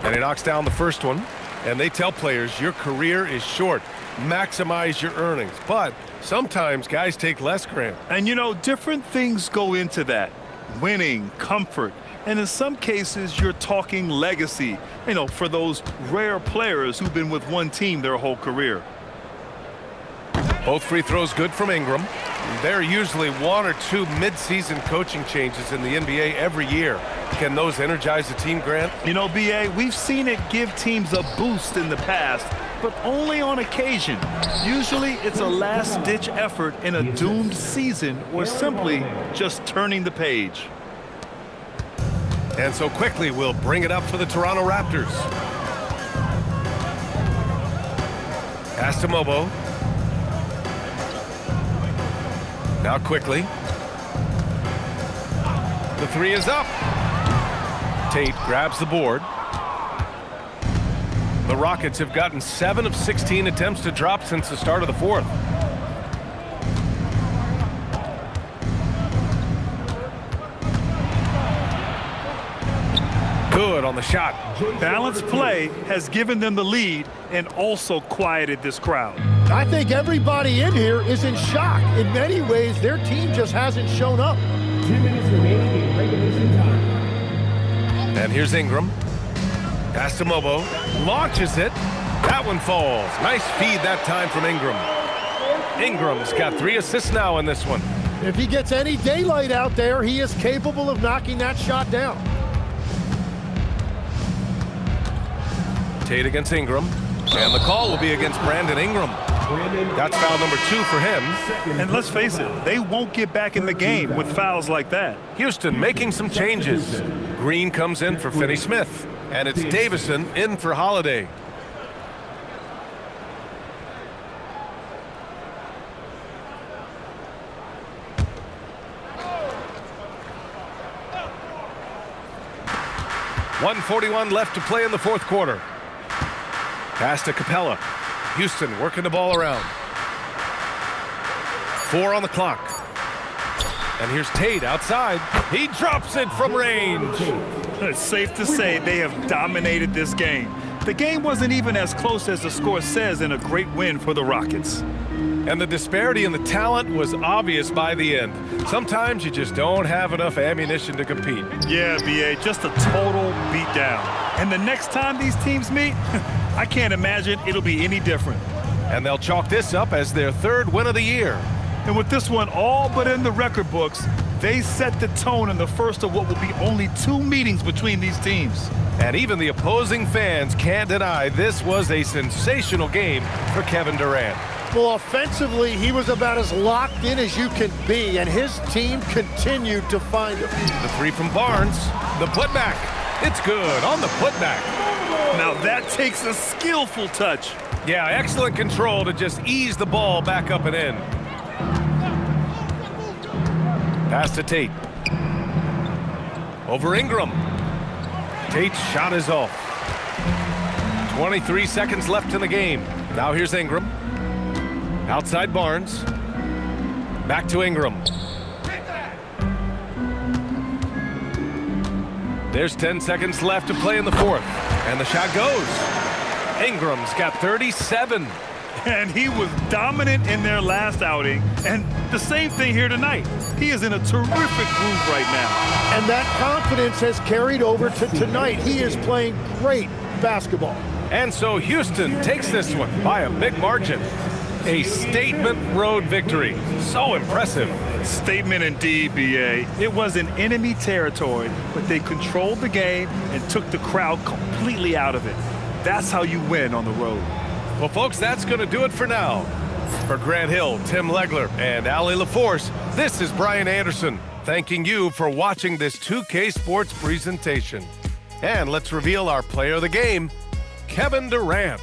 And he knocks down the first one. And they tell players, your career is short. Maximize your earnings. But sometimes guys take less, Grant. And you know, different things go into that. Winning, comfort, and in some cases, you're talking legacy, you know, for those rare players who've been with one team their whole career. Both free throws good from Ingram. There are usually 1 or 2 mid-season coaching changes in the NBA every year. Can those energize the team, Grant? You know, B.A., we've seen it give teams a boost in the past, but only on occasion. Usually it's a last-ditch effort in a doomed season or simply just turning the page. And so quickly we'll bring it up for the Toronto Raptors. Pass to Mobo. Now quickly. The 3 is up. Tate grabs the board. The Rockets have gotten 7 of 16 attempts to drop since the start of the 4th. Good on the shot. Balanced play has given them the lead and also quieted this crowd. I think everybody in here is in shock. In many ways, their team just hasn't shown up. 2 minutes remaining in regulation time. And here's Ingram. Pass to Mobo. Launches it. That one falls. Nice feed that time from Ingram. Ingram's got 3 assists now in this one. If he gets any daylight out there, he is capable of knocking that shot down. Tate against Ingram. And the call will be against Brandon Ingram. That's foul number 2 for him. And let's face it, they won't get back in the game with fouls like that. Houston making some changes. Green comes in for Finney-Smith. And it's Davison in for Holiday. .141 left to play in the 4th quarter. Pass to Capella. Houston working the ball around. 4 on the clock. And here's Tate outside. He drops it from range. It's safe to say they have dominated this game. The game wasn't even as close as the score says in a great win for the Rockets. And the disparity in the talent was obvious by the end. Sometimes you just don't have enough ammunition to compete. Yeah, B.A., just a total beatdown. And the next time these teams meet, I can't imagine it'll be any different. And they'll chalk this up as their 3rd win of the year. And with this one all but in the record books, they set the tone in the first of what will be only 2 meetings between these teams. And even the opposing fans can't deny this was a sensational game for Kevin Durant. Well, offensively, he was about as locked in as you can be, and his team continued to find him. The 3 from Barnes. The putback. It's good on the putback. Now that takes a skillful touch. Yeah, excellent control to just ease the ball back up and in. Pass to Tate. Over Ingram. Tate's shot is off. 23 seconds left in the game. Now here's Ingram. Outside Barnes. Back to Ingram. There's 10 seconds left to play in the fourth. And the shot goes. Ingram's got 37. And he was dominant in their last outing. And the same thing here tonight. He is in a terrific groove right now. And that confidence has carried over to tonight. He is playing great basketball. And so Houston takes this one by a big margin. A statement road victory. So impressive. Statement indeed, B.A. It was in enemy territory, but they controlled the game and took the crowd completely out of it. That's how you win on the road. Well, folks, that's going to do it for now. For Grant Hill, Tim Legler, and Allie LaForce, this is Brian Anderson, thanking you for watching this 2K Sports presentation. And let's reveal our player of the game, Kevin Durant.